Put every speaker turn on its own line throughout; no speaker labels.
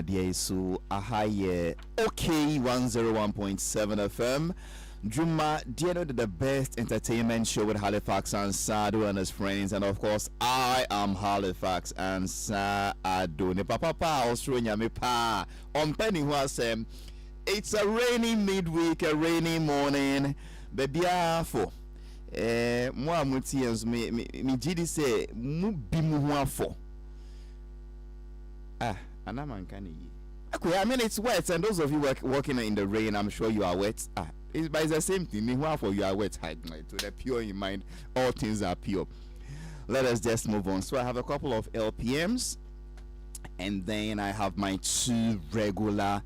Dwumadia so ahaye okay 101.7 FM. Juma Diano did the best entertainment show with Halifax and Sado and his friends, and of course I am Halifax and Sado. Ne papa Australia me pa on penny was it's a rainy midweek, a rainy morning. Baby afo mo amutians me gidi say mu bi mu ho afo. Anaman can yi. Okay, I mean it's wet, and those of you walking in the rain, I'm sure you are wet. It's the same thing. Meanwhile, for you are wet, to the pure in mind, all things are pure. Let us just move on. So I have a couple of LPMs, and then I have my two regular,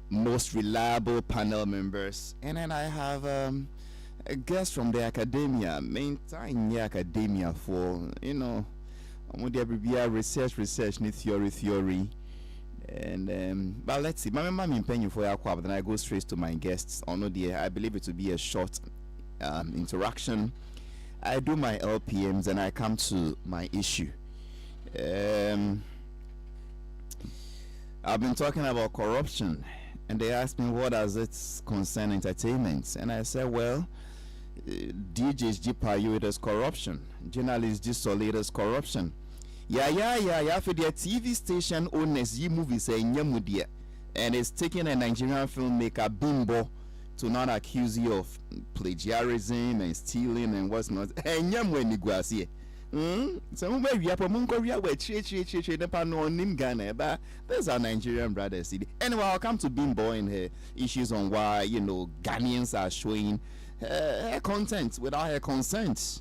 most reliable panel members, and then I have a guest from the academia. Main time the academia for research, theory. And but let's see. My mom in penny for but then I go straight to my guests. I believe it will be a short interaction. I do my LPMs and I come to my issue. I've been talking about corruption, and they asked me what does it concern entertainment, and I said, well, DJs Jipayu it is corruption, journalists Jisoli it is corruption. Yeah. For their TV station owners, movies and it's taking a Nigerian filmmaker Bimbo to not accuse you of plagiarism and stealing and what's not. And so we are but there's our Nigerian brothers. Anyway, I'll come to Bimbo and her issues on why Ghanaians are showing her content without her consent.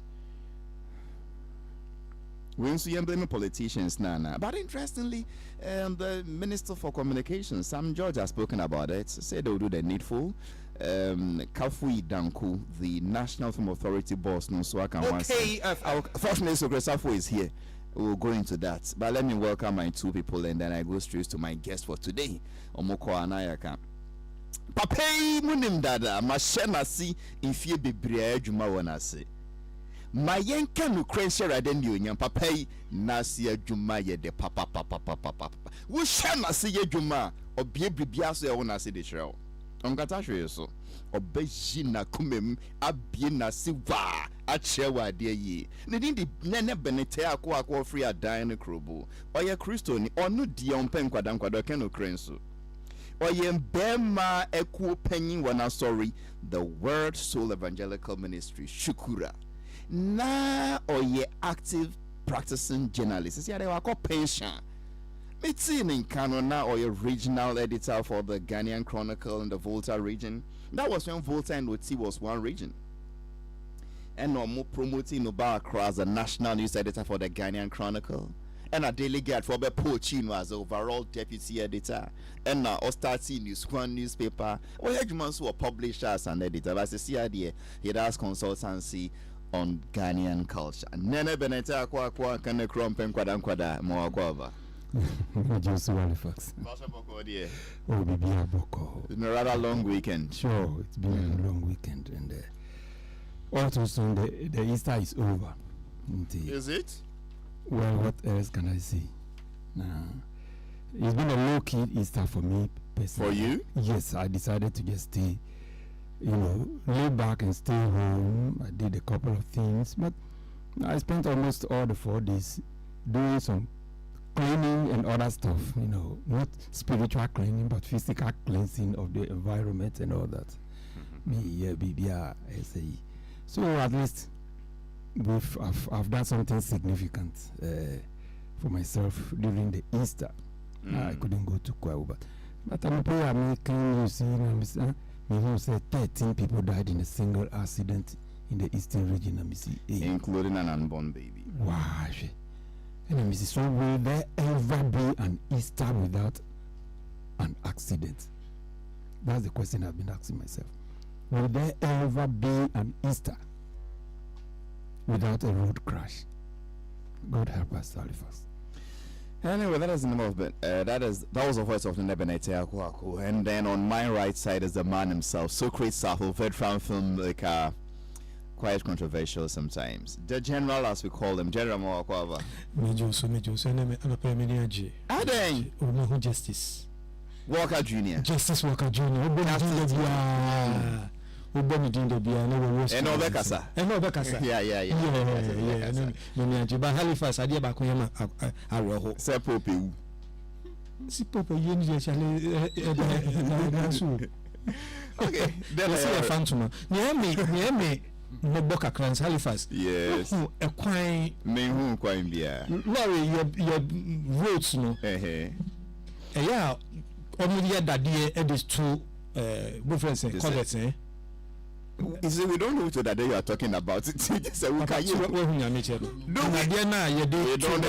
We also blame politicians now. But interestingly, the Minister for Communications, Sam George, has spoken about it. Said they will do the needful. Kafui Danku, the National Film Authority boss, no so I can fortunately, so Safu is here. We'll go into that. But let me welcome my two people, and then I go straight to my guest for today, Omoko Anayaka. Pape munim dada, mashena si ifye bebre adwuma wona se. Mayenka no krenche raden di onyam papa yi na se adwuma ye de papa wo hye na se adwuma obie bibia so ye wona se de hrew onkata hwe so obeji na kumem abie na se wa a chewa de yi ne din di nene benete akwa free adan ne krobo oye kristo ni onu di ompen kwada ken no krenso oye bema eku panyin wana sorry the Word Soul Evangelical Ministry Shukura na oye active practicing journalist. See, they were called pension. Meeting in Kano na oye regional editor for the Ghanaian Chronicle in the Volta region. That was when Volta and Oti was one region. And no more promoting Nuba Accra as a national news editor for the Ghanaian Chronicle. And a delegate for Pochino as overall deputy editor. And now Ostati News, one newspaper. Or Edmonds were publisher as an editor. But as a CID, he does consultancy on Ghanaian culture. Nene Beneta kwa kane krompen kwada mo agwava.
Just Halifax. Oh, Bibia Boko.
It's been a rather long weekend.
Sure, it's been a long weekend, and also soon the Easter is over.
Is it?
Well, what else can I say? It's been a low-key Easter for me personally.
For you?
Yes, I decided to just stay. Lay back and stay home. I did a couple of things, but I spent almost all the 4 days doing some cleaning and other stuff, not spiritual cleaning, but physical cleansing of the environment and all that. So at least I've done something significant for myself during the Easter. I couldn't go to Kwao, but I'm making, you see, we say 13 people died in a single accident in the eastern region,
including an unborn baby.
Wow. And so will there ever be an Easter without an accident? That's the question I've been asking myself. Will there ever be an Easter without a road crash? God help us, Halifax.
Anyway, that is the number of that was the voice of the Nebenete Akwaku. And then on my right side is the man himself, Socrates Safo, veteran filmmaker, quite controversial sometimes. The general, as we call him, General Mwakwava.
Mejo so I'm a premier Aden.
Aden.
Omo justice.
Walker Jr.
Justice Walker Jr.
Obekasa.
Yeah. But Halifax, I did back when I'm
Say Pope.
Si Pope, you need to
Okay, then
I see a phantom. Near me, Boca Crans, Halifax.
Yes.
A quine,
me quine beer.
Laurie, your votes, no. Yeah, only that dear Eddie's two boyfriends and college, eh?
You see, we don't know to that day you are talking about it. Just we can you.
No, we don't know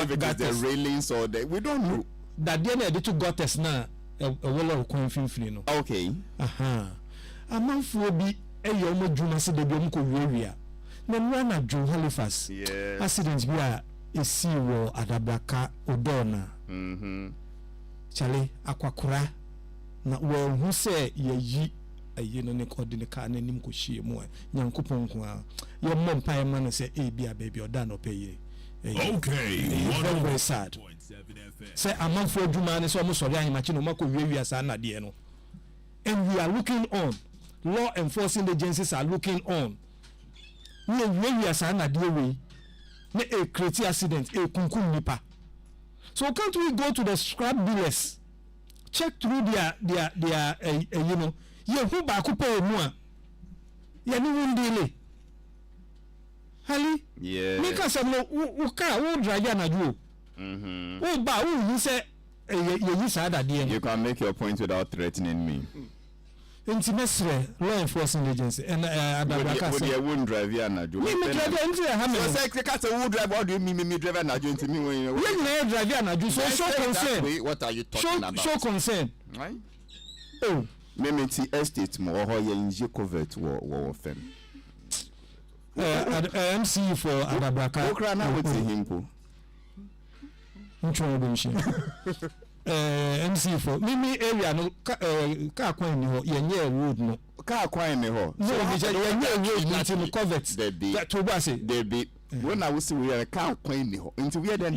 if it is
the railings or the. We don't know.
That day they took gutters now. A wall of coin fin.
Okay.
A man for be a young Juma said the Biomco area. Then run at Joe Halifax.
Yes.
Accidents we are a sea war at Abraka Odona. Charlie Aquacura. Now, well, who say ye a unique ordinary and him could she more. Young coupon, your mom pie man say, a be a baby or done or pay.
Okay,
very sad. Say a month for Juma is almost a young machine of Mako Ravia Sana Diano. And we are looking on. Law enforcing agencies are looking on. We are Ravia Sana Diaway. A crazy accident, a kunkum nipa. So can't we go to the scrap dealers? Check through their you know, who back up more. You know, daily. Hali?
Yeah.
Because I'm no, who drive na do. Who ba who say you say that there.
You can make your point without threatening me.
Intimate law enforcement agency and
Would you wouldn't drive here na do?
Me drive into a hammer.
So say who drive, what do you mean me drive na do into me when you
drive here na do so show concern.
What are you talking about?
Show concern.
Right?
Oh.
Mementi estate mo or ye inje covert wo fem.
MC for Adabraka.
Okra na with him ko.
Ncho obunshi. MC for Mimi area no car kwan ni ho ye road no.
Car kwan ni ho.
So we say ye road until no covert.
That
to ba say.
There be. When I was we are car kwan ni ho. Until we then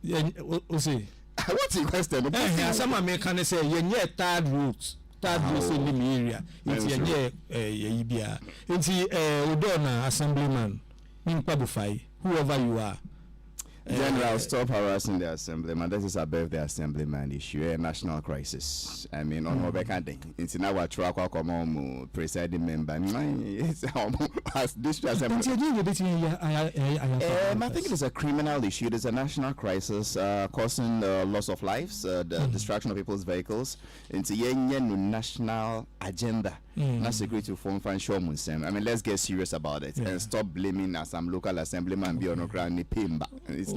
ye o say.
What's the question?
Some American say ye third route. Third route in the area. It's ye bia. It's Udona assemblyman. Minkpabufai. Whoever you are.
General, stop harassing the assemblyman. This is above the assemblyman issue, a national crisis. I mean, on Obekade. It's now a track or come presiding member. It's as district assembly. I think it is a criminal issue. It is a national crisis causing the loss of lives, the destruction of people's vehicles. It's a national agenda. Not security for I mean, let's get serious about it and stop blaming some local assemblyman be on Okrani Pimba.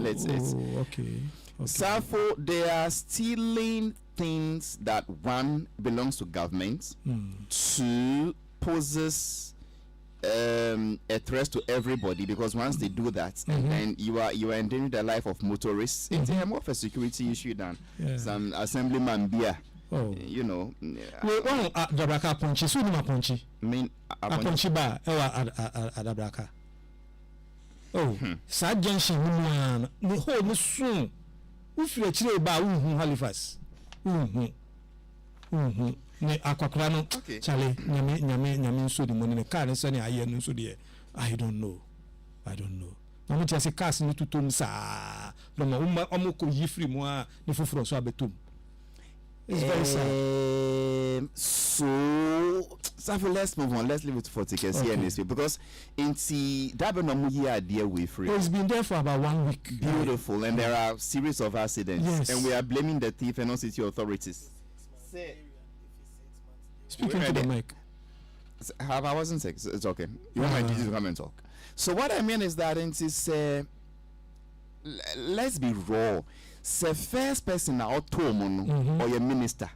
Okay.
Safo, they are stealing things that one belongs to government, two poses a threat to everybody, because once they do that, and you are endangering the life of motorists, it's more of a security issue than some assemblyman beer. You know,
Dabraka Ponchi, Sunima Ponchi.
Mean
Ponchi ba, Adabraka. Oh, sad junction, the whole soon. If you actually ba Halifax. Ne Aquacrano, Charlie, Yamin so the money in the car and sunny I no so dear. I don't know. No me just a cast in to tum sa. No Omoko Yifri moi, the Fufro so abetum. It's very sad.
So let's move on. Let's leave it for tickets here in this week, because in the Dabanomu here dear we free.
It's been there for about 1 week.
Beautiful, and there are series of accidents, and we are blaming the thief and not city authorities.
Speaking to the mic.
I wasn't sick. It's okay. You want my DJs to come and talk. So what I mean is that let's be raw. The first person out to or your minister.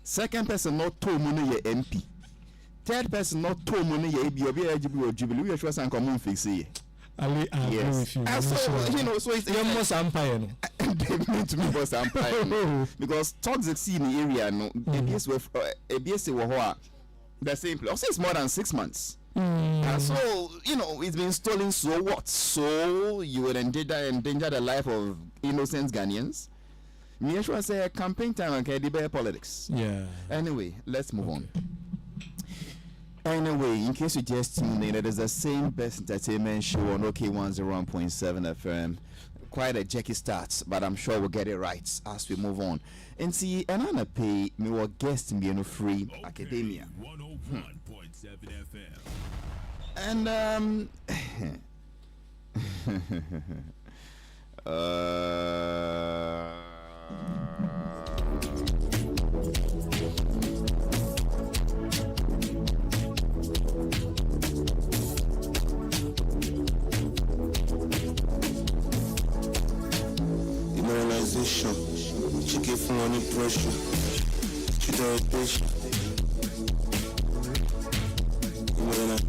Second person not to your MP. Third person not to your ABO or Jubilee. We are sure some common fix it.
Yes.
So, you know, so it's
almost empire.
They mean to me was empire. Because toxic sea in the area, no, ABS were the same place. Also, it's more than 6 months. And so, you know, it's been stolen, so what? So you would endanger the life of innocent Ghanaians? Me sure say campaign time okay, debate politics.
Yeah.
Anyway, let's move on. Anyway, in case you just tuned in, it is the same best entertainment show on OK 101.7 FM. Quite a jerky start, but I'm sure we'll get it right as we move on. And see, and I'm pay me or guest me no free academia.
101.7 FM.
And
Demoralization, she gave money pressure, she irritation. Demoralization,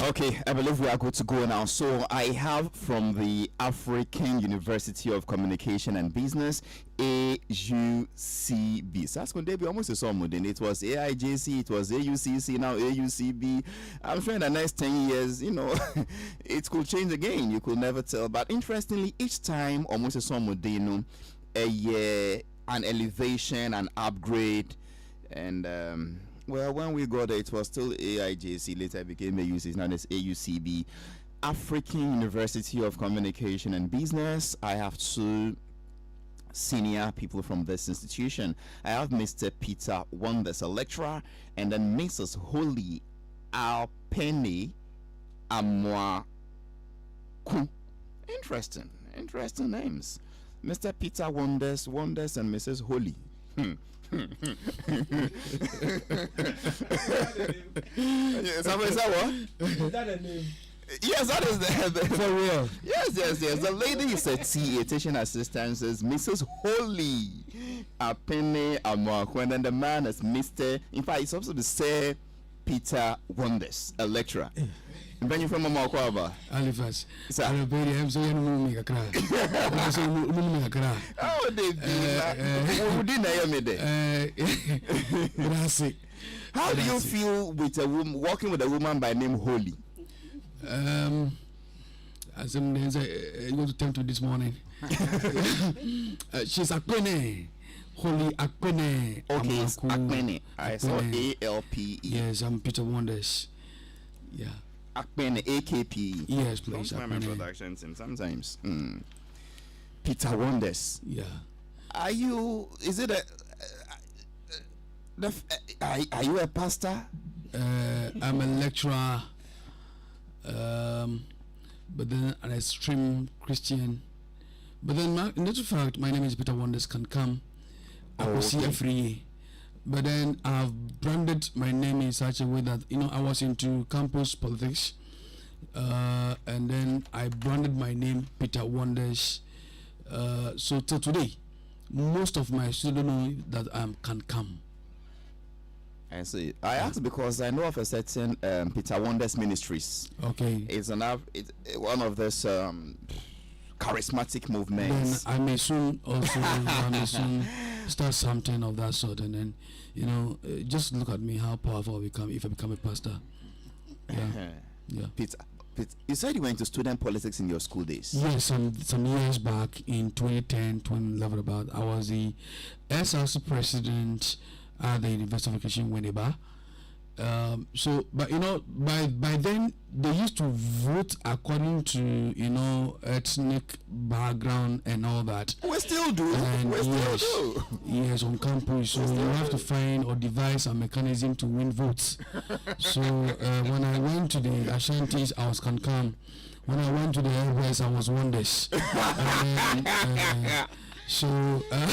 okay, I believe we are good to go now. So I have from the African University of Communication and Business, AUCB. So that's going to be almost a sum. Then it was AIJC, it was AUCC, now AUCB. I'm sure in the next 10 years, you know, it could change again. You could never tell. But interestingly, each time almost a sum, you know, an elevation, an upgrade, and well, when we got there, it was still AIJC. Later, it became AUC. Now it's AUCB, African University of Communication and Business. I have two senior people from this institution. I have Mr. Peter Wonders, a lecturer, and then Mrs. Holly Alpeni Amwaku. Interesting names. Mr. Peter Wonders, and Mrs. Holly. Somebody said what?
Is that a name?
Yes, that is the
For real?
Yes. The lady is a TA, teaching assistant, is Mrs. Holly Apene Amwaku, and then the man is Mr. In fact, it's supposed to be Sir Peter Wonders, a lecturer. When you from Amwaku,
Alifas.
Sir.
I'm so you know me cry.
oh, they didn't hear me there. How do you feel with a woman working with a woman by name Holly?
As I'm going to tell you this morning. She's Akpene. Holy Akpene.
Okay, it's Akpene. I saw ALPE.
Yes, I'm Peter Wonders. Yeah.
Akpene, AKPE.
Yes, please.
Don't productions and sometimes. Peter Wonders.
Yeah.
Are you? Is it a? Are you a pastor?
I'm a lecturer. But then an extreme Christian. But then, in actual fact, my name is Peter Wonders. Can come. I will see every year. But then I've branded my name in such a way that, you know, I was into campus politics, and then I branded my name Peter Wonders. So till today, most of my students know that I can come.
I see. I asked because I know of a certain Peter Wonders Ministries.
Okay.
It's one of those charismatic movements.
Then I may soon also start something of that sort, and then, you know, just look at me, how powerful I become if I become a pastor. Yeah.
Peter, you said you went to student politics in your school days.
Yes, some years back in 2010, 2011, about I was the SRC president at the University of Education Winneba. So, but you know, by then they used to vote according to, you know, ethnic background and all that.
We still do.
And
We still do.
yes, on campus. So you have to find or devise a mechanism to win votes. So when I went to the Ashantis, I was Kankan. When I went to the Airways, I was Wonders. And then,
So to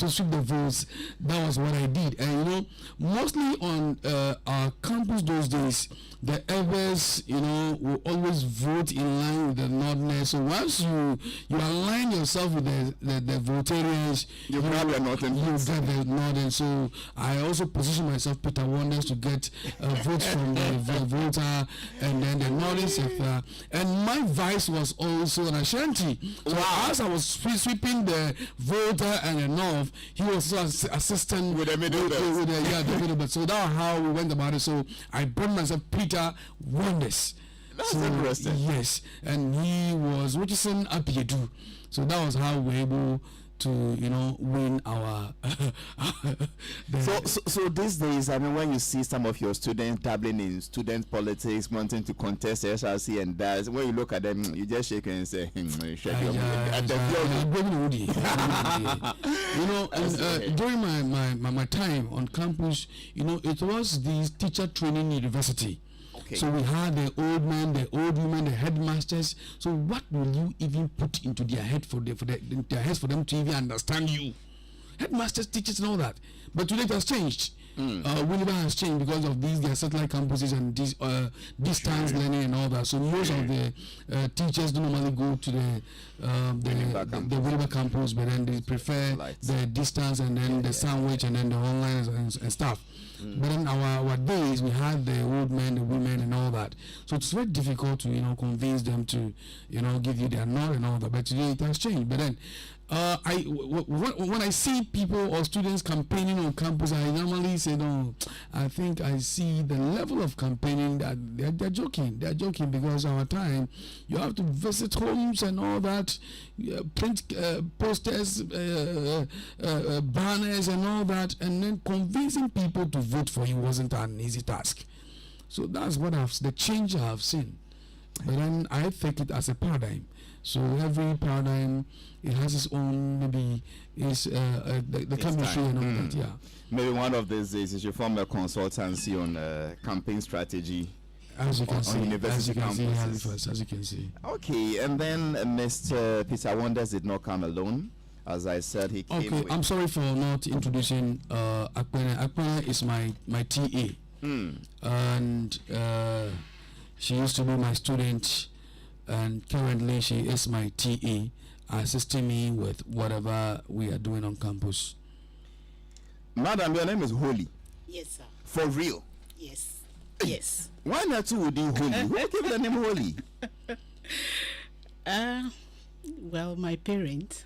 sweep the votes, that was what I did. And you know, mostly on our campus those days, the Evers, you know, will always vote in line with the Northerners. So once you align yourself with the votarians,
you grab the Northern.
You get the Northern. So I also position myself, Peter Wonders, to get votes from the voter, and then the Northern sector. And my vice was also an Ashanti. So as I was sweeping the voter and the North, he was also assistant
with the middle belt.
The middle belt. So that's how we went about it. So I brought myself Peter Wonders.
That's interesting.
Yes, and he was Richardson Apiedu. So that was how we were able to, you know, win our
so these days, I mean, when you see some of your students dabbling in student politics, wanting to contest SRC and that, when you look at them, you just shake and say,
you know, and during my time on campus, you know, it was this teacher training university.
Okay.
So we had the old men, the old women, the headmasters. So what will you even put into their head their heads for them to even understand you? Headmasters, teachers, and all that. But today it has changed. Winneba has changed because of these their satellite campuses and these distance learning and all that. So most of the teachers don't normally go to the Winneba campus, but then they prefer the distance and then the sandwich and then the online and stuff. But in our days, we had the old men, the women, and all that. So it's very difficult to, you know, convince them to, you know, give you their nod and all that. But today it has changed. But then, when I see people or students campaigning on campus, I normally say, no, I think I see the level of campaigning that they're joking. They're joking because our time, you have to visit homes and all that, print posters, banners and all that, and then convincing people to vote for you wasn't an easy task. So that's what the change I've seen. But then I take it as a paradigm. So every paradigm, it has its own, maybe the chemistry and all that. Yeah.
Maybe one of these days you should form a consultancy on campaign strategy.
As you can see,
university
campuses. As you can see.
Okay, and then Mr. Peter Wonders did not come alone. As I said, he came.
Okay, I'm sorry for not introducing Akpene. Akpene is my TA, and she used to be my student, and currently she is my TA, assisting me with whatever we are doing on campus.
Madam, your name is Holy.
Yes, sir.
For real?
Yes. Yes.
Why not you would do Holy? Who gave the name Holy?
Well, my parents.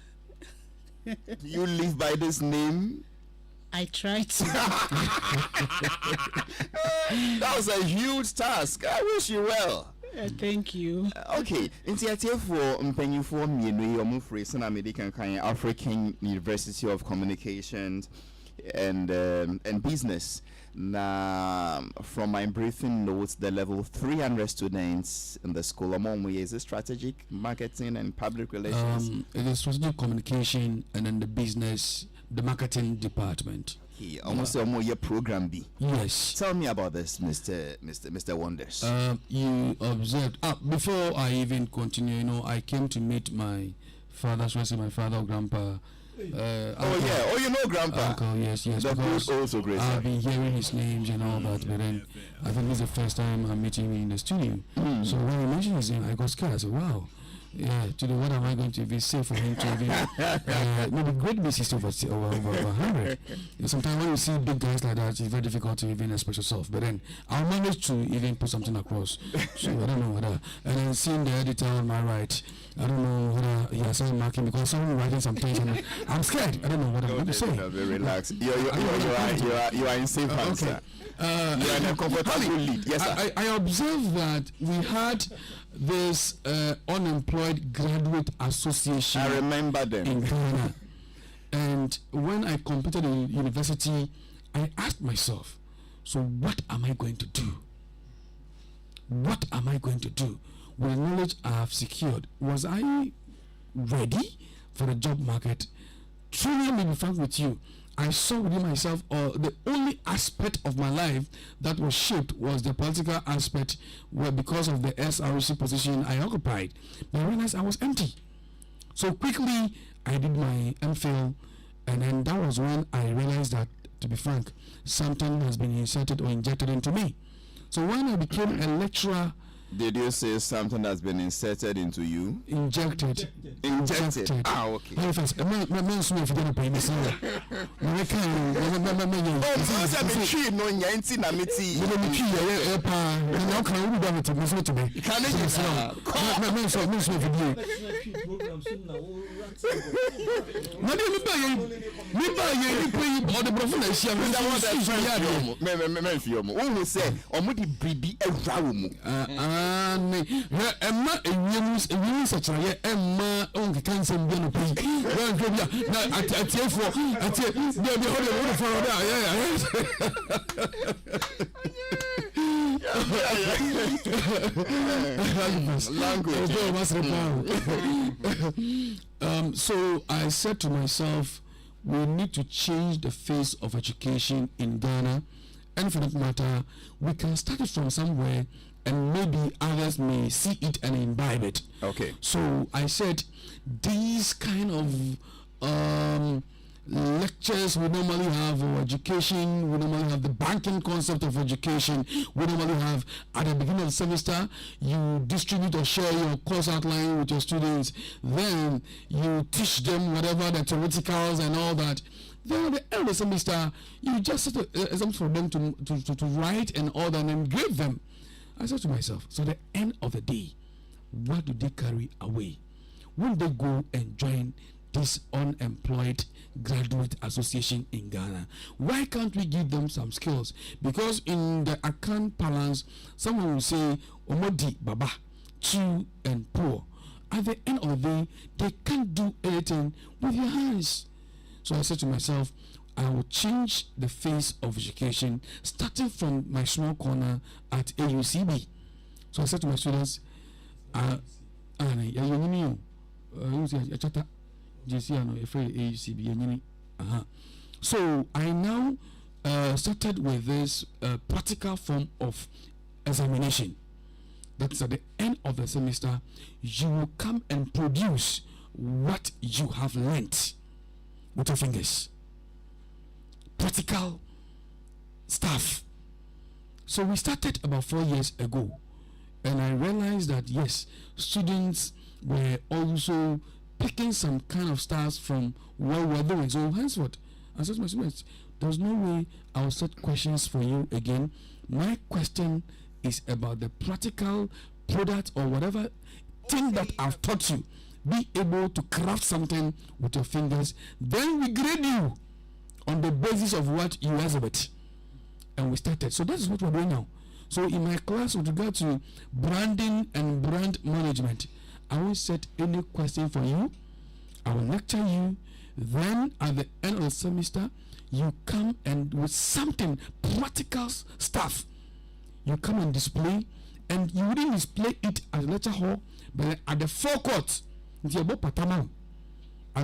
You live by this name?
I tried to.
That was a huge task. I wish you well.
Thank you.
Okay, nti for mpanyinfo mienu yi omufre sana American kan African University of Communications and Business. Now, from my briefing notes, the level 300 students in the school among we is strategic marketing and public relations.
It is strategic communication and then the marketing department.
Almost a more program B.
Yes.
Tell me about this, Mr. Wonders.
You observed before I even continue. You know, I came to meet my father, especially my father or grandpa.
You know grandpa.
Uncle, yes.
The
because
also great.
I've been hearing his names and all that, but then I think this is the first time I'm meeting him in the studio. So when he mentioned his name, I got scared. I said, "Wow." Yeah, today what am I going to even say for him to even maybe grade me 60 over 100. Sometimes when you see big guys like that, it's very difficult to even express yourself. But then I'll manage to even put something across. So I don't know whether. And then seeing the editor on my right, I don't know whether he has started marking because someone writing some things and I'm scared. I don't know what I'm going to say.
Relax. You are in safe hands.
Okay.
You are in a comfortable lead. Yes, sir.
I observed that we had this unemployed graduate association.
I remember them
in Ghana. And when I completed the university, I asked myself, so what am I going to do? What am I going to do with the knowledge I have secured? Was I ready for the job market? Truly, let me be frank with you. I saw within myself, the only aspect of my life that was shaped was the political aspect, where because of the SRC position I occupied, I realized I was empty. So quickly, I did my MPhil, and then that was when I realized that, to be frank, something has been inserted or injected into me. So when I became a lecturer,
did you say something that's been inserted into you?
Injected.
Ah, okay.
Hey, first, if you're gonna pay me, so
Oh, so I'm a tree, no, yanti na miti.
you know me, and now can you do it to me? To me,
Can I just who say omudi bribi ewawo
Emma, a such a Emma, on the cancer, and then so I said to myself, we need to change the face of education in Ghana, and for that matter, we can start it from somewhere, and maybe others may see it and imbibe it.
Okay.
So I said, these kind of lectures we normally have, or education, we normally have the banking concept of education, we normally have at the beginning of the semester, you distribute or share your course outline with your students, then you teach them whatever the theoreticals and all that. Then at the end of the semester, you just set exams for them to write and all that and then grade them. I said to myself, so at the end of the day, what do they carry away? Will they go and join this unemployed graduate association in Ghana? Why can't we give them some skills? Because in the account balance, someone will say, Omodi, Baba, chew and poor. At the end of the day, they can't do anything with their hands. So I said to myself, I will change the face of education, starting from my small corner at AUCB. So I said to my students, so I now started with this practical form of examination. That's at the end of the semester, you will come and produce what you have learnt with your fingers. Practical stuff. So we started about 4 years ago, and I realized that yes, students were also picking some kind of stars from what we're doing. So henceforth, I said to my students, there's no way I'll set questions for you again. My question is about the practical product or whatever thing that I've taught you. Be able to craft something with your fingers. Then we grade you on the basis of what you exhibit. And we started. So that's what we're doing now. So in my class with regard to branding and brand management, I won't set any question for you. I will lecture you. Then at the end of the semester, you come and with something, practical stuff, you come and display, and you wouldn't display it at the lecture hall, but at the forecourt, at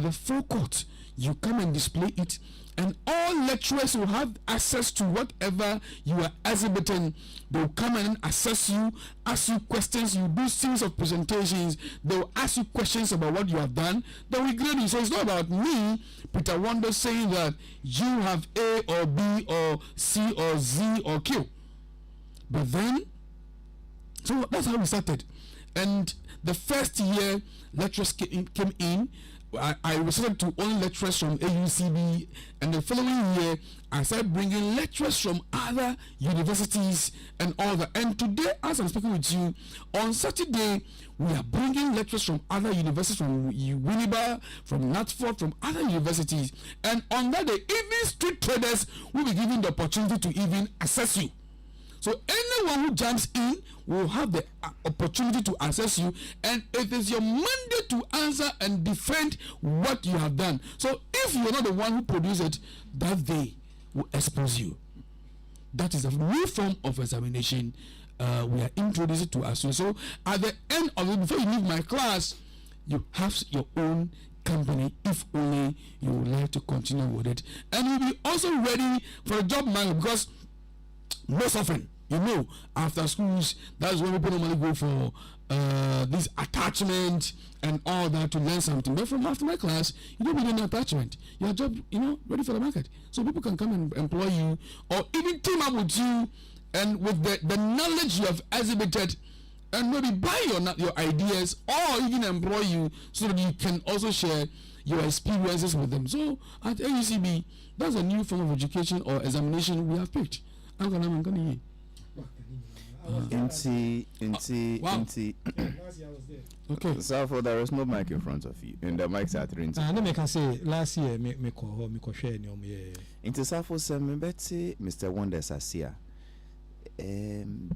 the forecourt, you come and display it, and all lecturers will have access to whatever you are exhibiting. They will come and assess you, ask you questions. You do series of presentations. They will ask you questions about what you have done. Then we grade you. So it's not about me, Peter Wonder, saying that you have A or B or C or Z or Q. But then, so that's how we started. And the first year, lecturers came in. I resorted to only lecturers from AUCB, and the following year I started bringing lecturers from other universities and all that. And today, as I'm speaking with you, on Saturday we are bringing lecturers from other universities, from Winneba, from Natford, from other universities. And on that day, even street traders will be given the opportunity to even assess you. So anyone who jumps in will have the opportunity to assess you, and it is your mandate to answer and defend what you have done. So if you're not the one who produced it, that day will expose you. That is a new form of examination we are introducing to us. So at the end of it, before you leave my class, you have your own company if only you would like to continue with it. And you'll be also ready for a job market, because most often, you know, after schools, that's when people normally go for this attachment and all that to learn something. But from after my class, you don't need any attachment. Your job, ready for the market. So people can come and employ you or even team up with you and with the knowledge you have exhibited and maybe buy your ideas or even employ you so that you can also share your experiences with them. So at AUCB, that's a new form of education or examination we have picked.
Okay. So for there is no mic in front of you, and the mics are three.
And I can say last year me share any
into Safo Semibeti, Mr. Wonders Asia.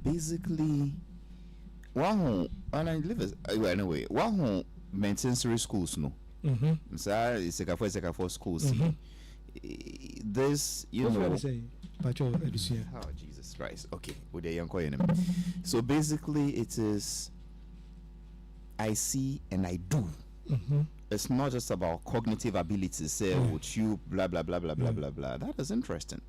Basically, one and I live anyway. One maintains schools no. So it's a for schools. This
know.
Oh Jesus Christ! Okay, with the young enemy. So basically, it is I see and I do. It's not just about cognitive abilities. Say with you, blah blah blah blah blah blah blah. That is interesting.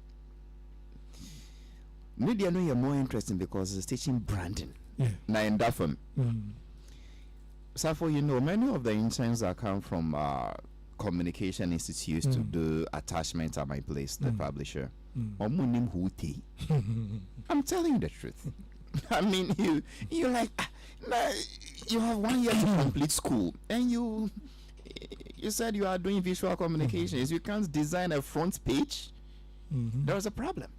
Maybe I know you're more interesting because it's teaching branding. Now in Daphne. So for many of the interns that come from communication institutes to do attachment at my place, the publisher. I'm telling you the truth. I mean, you're like, you have 1 year to complete school, and you said you are doing visual communications. You can't design a front page. There is a problem.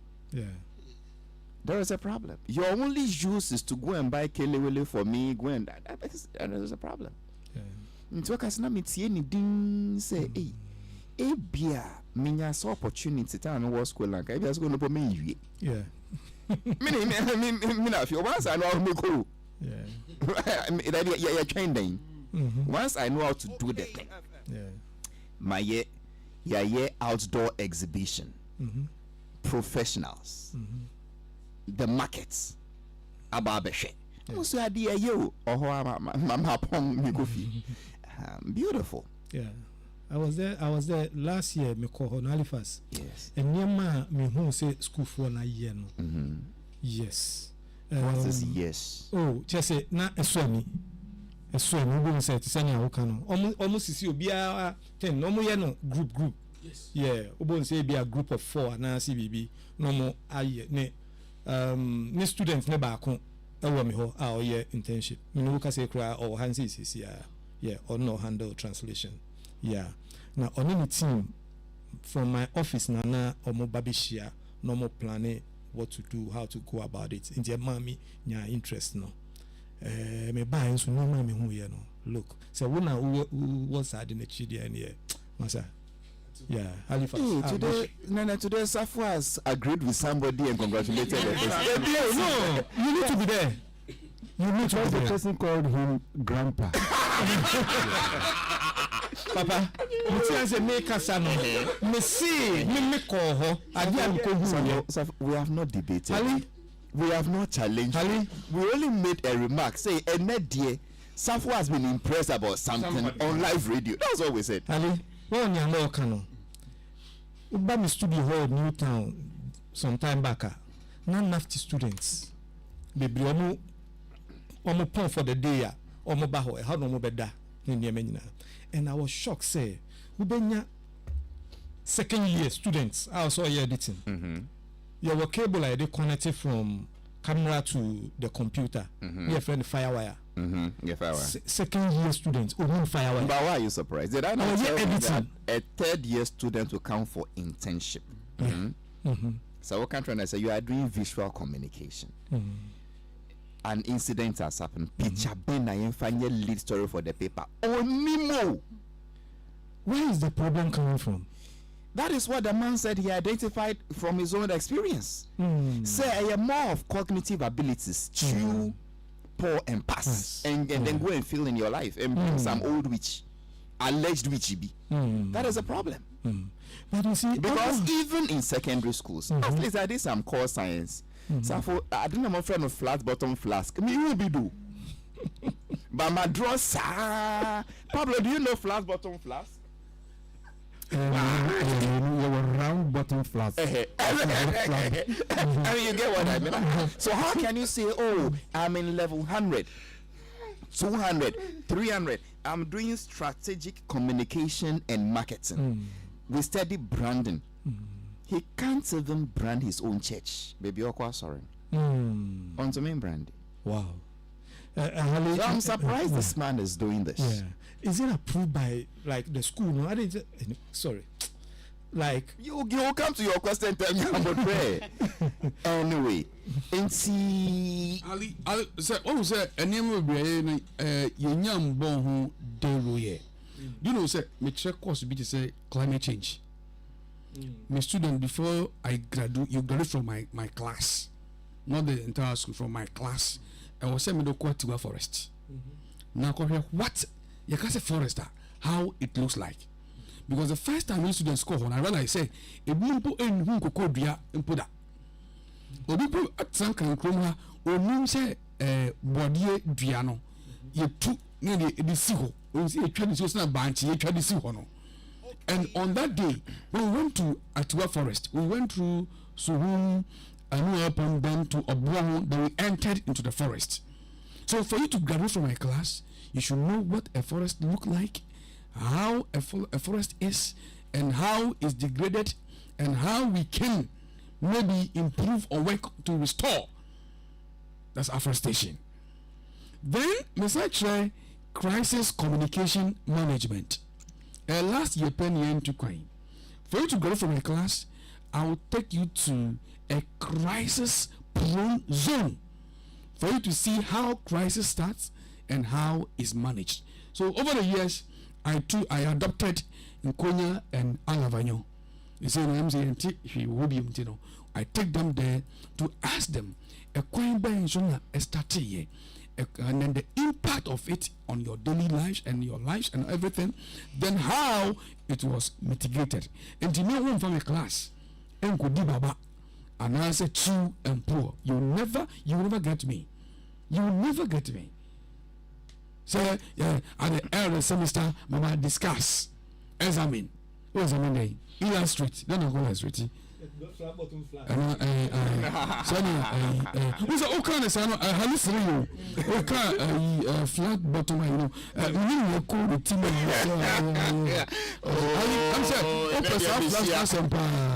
There is a problem. Your only use is to go and buy kelewele for me. Go and there is a problem. Nti kasi na metie ni din say bia minya so opportunity ta no work school like bia school no po me yie. Me na fi once I know how to make go. Yeah, train then. Once I know how to do the thing. My outdoor exhibition. Professionals. The markets. Ababeshe. Also idea you beautiful.
I was there last year. Me call on Halifax.
Yes.
And near me who say school for na year no. Yes.
What is yes?
Oh, just say na eswami. Eswami we say to send you can almost see obia 10 no more no group.
Yes.
Yeah, obon say be a group of 4 na CBB no more aye ne students ne ba ko me ho internship me no ka say kra or hansi or no handle translation now on any team from my office na omo babishia no more planning what to do, how to go about it in the mommy nya interest no me buy so no mommy hu ye no look so when I was sad in the chidi and masa Halifax.
Today Safu has agreed with somebody and congratulated them.
No, you need to be there. You need to be there.
The person called him Grandpa.
Papa, you say make us an me see me call her.
We have not debated. We have not challenged. We only made a remark. Say, dear, Safu has been impressed about something on live radio. That's what we said.
Well, you know, Kano. Uba me studio hall Newtown some time back. Not enough students. Baby, omo pon for the day. Omo baho. How no mo beda? And I was shocked. Say, ubenya second year students. I also hear editing. Your cable I they connected from camera to the computer. Your friend Firewire. Second year students Firewire.
But why are you surprised? Did I not tell you that a third year student will count for internship? So what country I say you are doing visual communication. An incident has happened. Picture Ben I final lead story for the paper. Onimo.
Where is the problem coming from?
That is what the man said he identified from his own experience. Say I have more of cognitive abilities. Chew, pour and pass. And then go and fill in your life and bring some old witch. Alleged witchy be. That is a problem.
But you see,
because even in secondary schools, at least I did some core science. So for I didn't have a friend of flat bottom flask. Me will be do. But my draw Pablo, do you know flat bottom flask?
You were round bottom flask.
I mean, you get what I mean. So how can you say, oh, I'm in level 100? 200, 300. I'm doing strategic communication and marketing. We study branding. He can't even brand his own church. Baby, sorry. On to main brand.
Wow.
So I'm surprised this man is doing this.
Yeah. Is it approved by like the school? No, I didn't. Sorry. Like
you come to your question and tell me about prayer. Anyway,
Ali say oh say enema bre no yenyam bon ho dero ye. You know say me check course be to say climate change. My student before I graduate from my class, not the entire school, from my class. I was saying me do Tiwa forest. Now what you can say forest how it looks like. Because the first time students score on I realize say e bumpo enhu kokodua mpoda. Obi po atsankan krom ha onum say bodie dua no ye tu ne de si ho. O si e twa de so na banchi ye twa de si ho no. And on that day, when we went to Atiwa Forest, we went through Suhum, Anuapam, then to Obuang, then we entered into the forest. So for you to graduate from my class, you should know what a forest look like, how a forest is, and how it's degraded, and how we can maybe improve or work to restore. That's afforestation. Then, Mr. Try crisis communication management. Last year, penny to coin. For you to go from a class, I will take you to a crisis-prone zone for you to see how crisis starts and how it's managed. So over the years, I adopted Nkonya and Alavanyo. You say, I take them there to ask them a coin by a strategy. And then the impact of it on your daily lives and your lives and everything, then how it was mitigated. And to know one from a class, and baba, and I say true and poor, you will never get me. You will never get me. So at the end of the semester, mama discuss, examine. What's the name? Illustrate. Don't go illustrate. Who's all kind of son? Hallucinate you. Okay, flat bottom. You know, you call the team. I'm saying,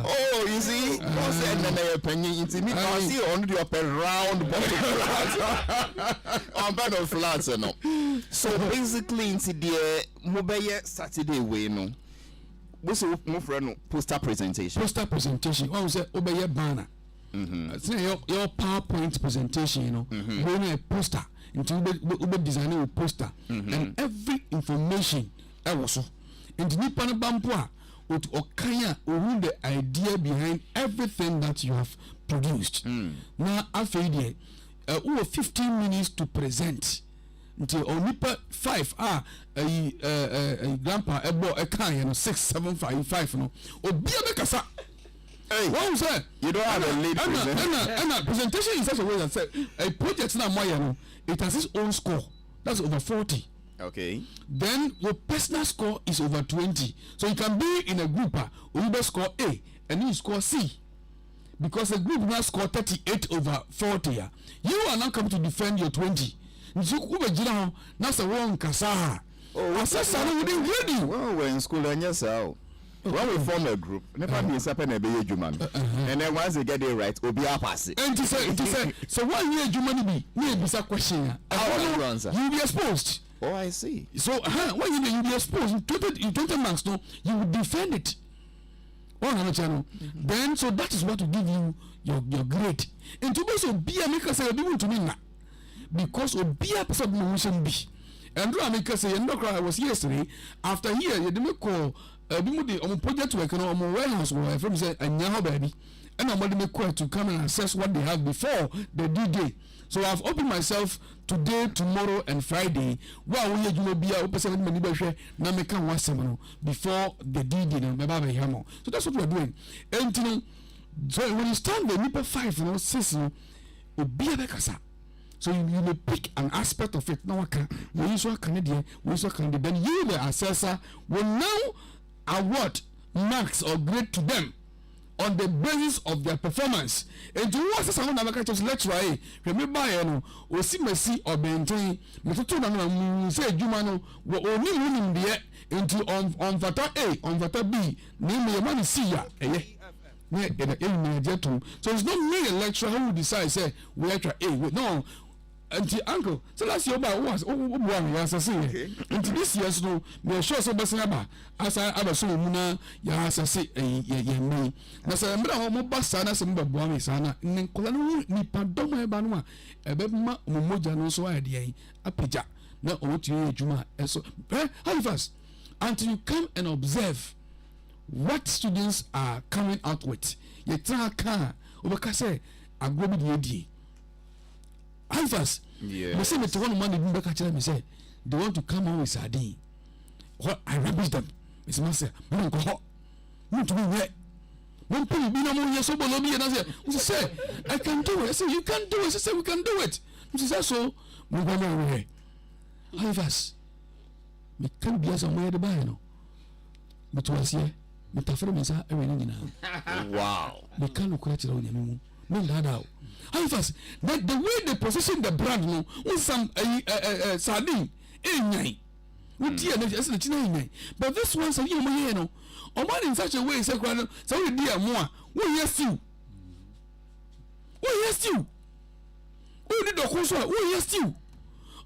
oh, you see, what's the opinion? It's me. I see only up a round bottom on bed of flats, no. So basically, into the mobile Saturday way, no. What's your poster presentation? Poster presentation. What was it? Obey your banner. Your PowerPoint presentation, you know, when a poster into Uber designing a poster and every information also. And Nipana Bampua would okaya or the idea behind everything that you have produced. Now, after over 15 minutes to present. Until Onipa 5 grandpa ebo a kind 6 7 5 5 no obi abekasa. Hey, what was that? You don't have a lead presenter. Presentation in such a way that say a project na moya no it has its own score. That's over 40. Okay. Then your personal score is over 20. So you can be in a group you be score A and you score C. Because the group now score 38 over 40. You are not coming to defend your 20. That's a wrong kasa. Oh, well, we're in school and yes, when we form a group, never means happen a be human. And then once they get it right, we'll be a pass. And to say, so what year human be? Me is a question. You'll be exposed. Oh, I see. So, when you be exposed, you 20 marks, no, you will defend it. On channel. Then, so that is what will give you your grade. And to also be a maker say, you want to mean that. Because be a person motion be. And I make say I was yesterday after here you didn't call the project work on warehouse where from say and now baby and nobody make call to come and assess what they have before the D-Day. So I've opened myself today, tomorrow and Friday. Wow, we you be a person many na make one seminar before the D-Day no. So that's what we're doing. And you know, so when you stand the NIPA 5 6 be a bekasa. So you may pick an aspect of it. Now, when you saw Canadian, then you, the assessor, will now award marks or grade to them
on the basis of their performance. And to what someone never catches lecturer, remember, or see Messi or Benton, Mr. say Jumano, or only winning the into on Vata A, on Vata B, name your money see ya, so it's not me a lecturer who decides say we lecture A, no. Auntie uncle, so last year about was one as I say. Into this year's no, we are sure so Basanaba as I ever saw Muna, Yas I say, me. Nasa Mba Basana, some Babami Sana, Nicolano, Nipadoma Banua, a Bema Mumoja no so idea, a pija, no what you Juma, and so, how fast until you come and observe what students are coming out with. You try car, Obakase, a go with the how fast? Yeah. They say me to one man in back at me say they want to come out with sardine. What I rubbish them. It's master. Man go hot. Want to be wet. One penny be no more years so below me and I say I can do it. I say you can do it. I say we can do it. She said so. We go away. How fast? Me can be as a way to buy no. But was here. Me tafere me say everything now. Wow. Me can look at it on you. Me that out. How fast? That the way they position the brand, no, with some sardine, but this one say you know, or man in such a way, say, so we dear more. We yes you. We yes you. We did the whole we yes you.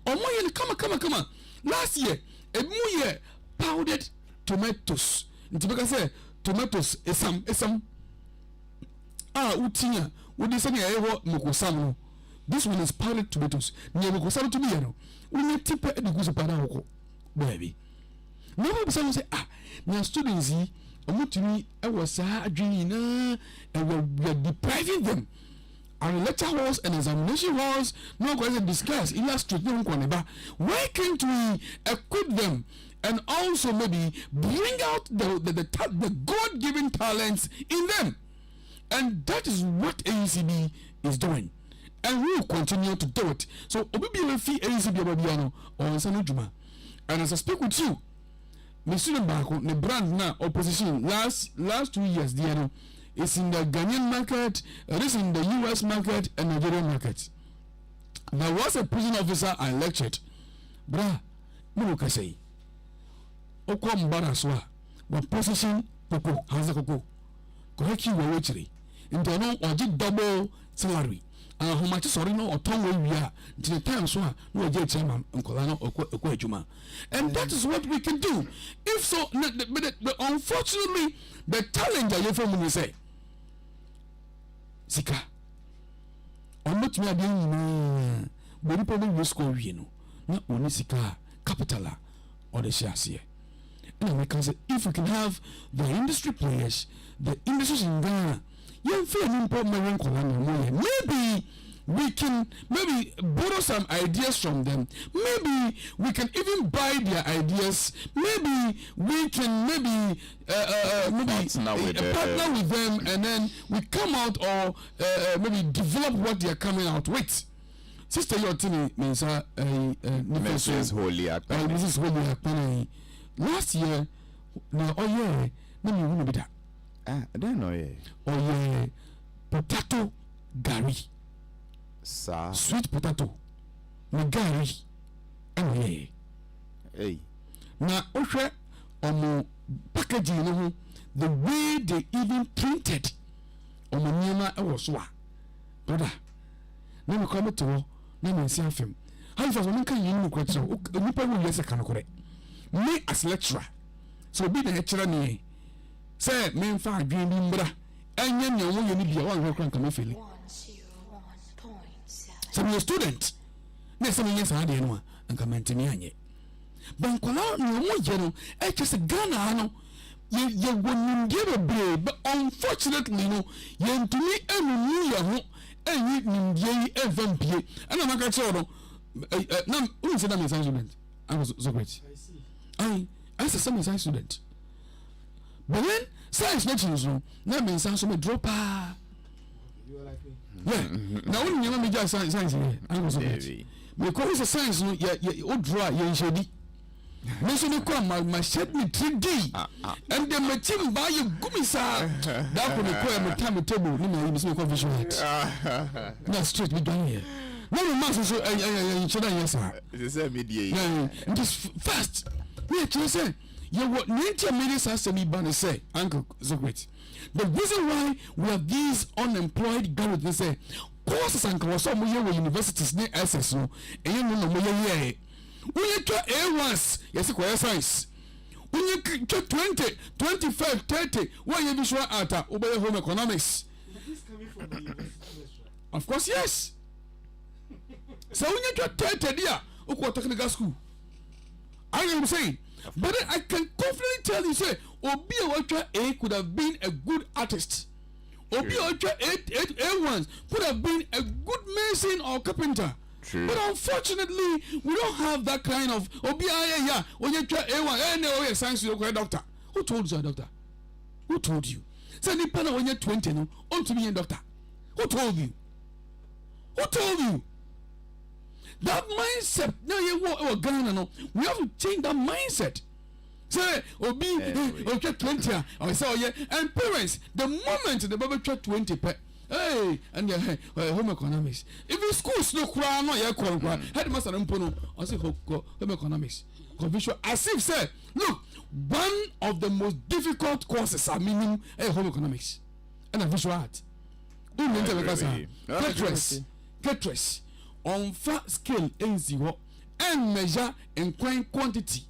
Or more, come on. Last year, a more year powdered tomatoes. Because say tomatoes is some. Utinya. This one is powdered tomatoes. Never go to me, we need to pay the goose of baby. Nobody say, now students, to me, I was a dream, and we're depriving them. Our lecture halls and examination halls, no going to discuss, illustrate, no one. Why can't we equip them and also maybe bring out the God-given talents in them? And that is what AECB is doing. And we will continue to do it. So, Obibi fee AECB Ababiano or Sanujuma. And as I speak with you, Mr. Mbako, the brand now opposition last 2 years, is in the Ghanaian market, it is in the US market and Nigerian market. There was a prison officer I lectured. Bra, Muruka say, Oko Mbaraswa, what position Koko, Hansa Koko, Koheki Wawechiri. Into no or did double salary. And how much sorry no or tongue we are to the time so no jet chairman Uncolano or Quajuma. And that is what we can do. If so, but unfortunately, the talent that you from say Sika. Or not me again, but you probably will score, not only Sika, capitala or the shares here. And we can say if we can have the industry players, the industries in Ghana. Maybe we can borrow some ideas from them. Maybe we can even buy their ideas. Maybe we can partner with them, and then we come out or maybe develop what they are coming out with. Sister Yotini means Mrs. Holy Akpani. Last year, let me be that.
I don't know.
Oh yeah, potato gari, sweet potato, gari, oh yeah.
Hey,
now okay, packaging, the way they even printed, Nima Ewoswa, brother. Now we come to now we see film. How if I want to you question? You probably yes I can correct. Me as lecturer, so be the lecturer me. Say, men far dreaming, brother. And you know, you need your own work come feeling. 101.7. Some your student. Next time, yes, I didn't want and come to me. But no, it's just a Ghana. You wouldn't give a break, but unfortunately, no, you to me and you FMP. And I'm not sure. No, who said I'm a science student? I was so great. I said, some science student. But then science lectures that means I'm drop. You are like me. Yeah. Now when you just science here, I was okay. Because it's a science, you draw, you shady. Mention the come, my shed me 3D. And then my team buy you gumisa. That could require my time table. No, you must make a visual. That's straight, we done here. No, master, so I should I answer.
It's a media.
Just fast. Yeah, to say, you what nature minutes has to be banner say, Uncle Zogwit. The reason why we have these unemployed graduates, they say, courses and some universities near SS, no, and you know, yeah. When you try A1s, yes, it's science. When you try 20, 25, 30, why you be sure at obey home economics? Of course, yes. So when you try 30, dear, okay, technical school. I am saying, but I can confidently tell you, say, Obi Ultra A could have been a good artist. Obi Ultra A1s could have been a good mason or carpenter. True. But unfortunately, we don't have that kind of yeah. When you try A1, science, you're a doctor. Who told you, doctor? Who told you? Say, depending when you're 20, no, on to be a doctor. Who told you? Who told you? That mindset, now you walk Ghana, no, we have to change that mindset. Say, okay, 20, or say, yeah, and parents, the moment the baby try 20, hey, and home economics. If the schools no cry, no, you're calling, headmaster Mpono, I say home economics. Convention, as if say, look, one of the most difficult courses are minimum home economics and a visual art. Who means Ketres on fat scale NZO and measure and quantity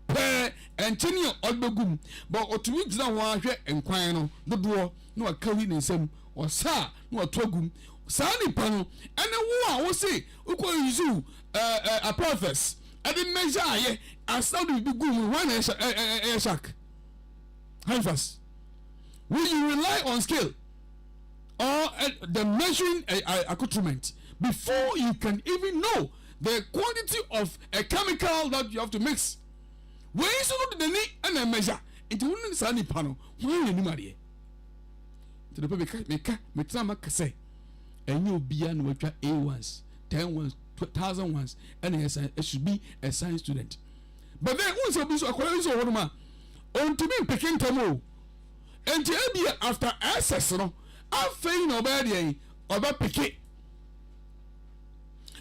per and tenure odbegum, but to weeks now one and quino, the door, no a carry in some. Or sa no atogum sani pano and the one will say uko a preface and the measure as now be good one air shack. How fast will you rely on scale or the measuring accoutrement before you can even know the quantity of a chemical that you have to mix? Where is the need and a measure into one sani pano? Why you marry? To the public, me trama say, and you'll be an ultra A1s, 10 ones, 1,000 ones, and it should be a science student. But then once a bishop, on to me picking Tamo, and to be after access, no, I'm failing obeying or about picket.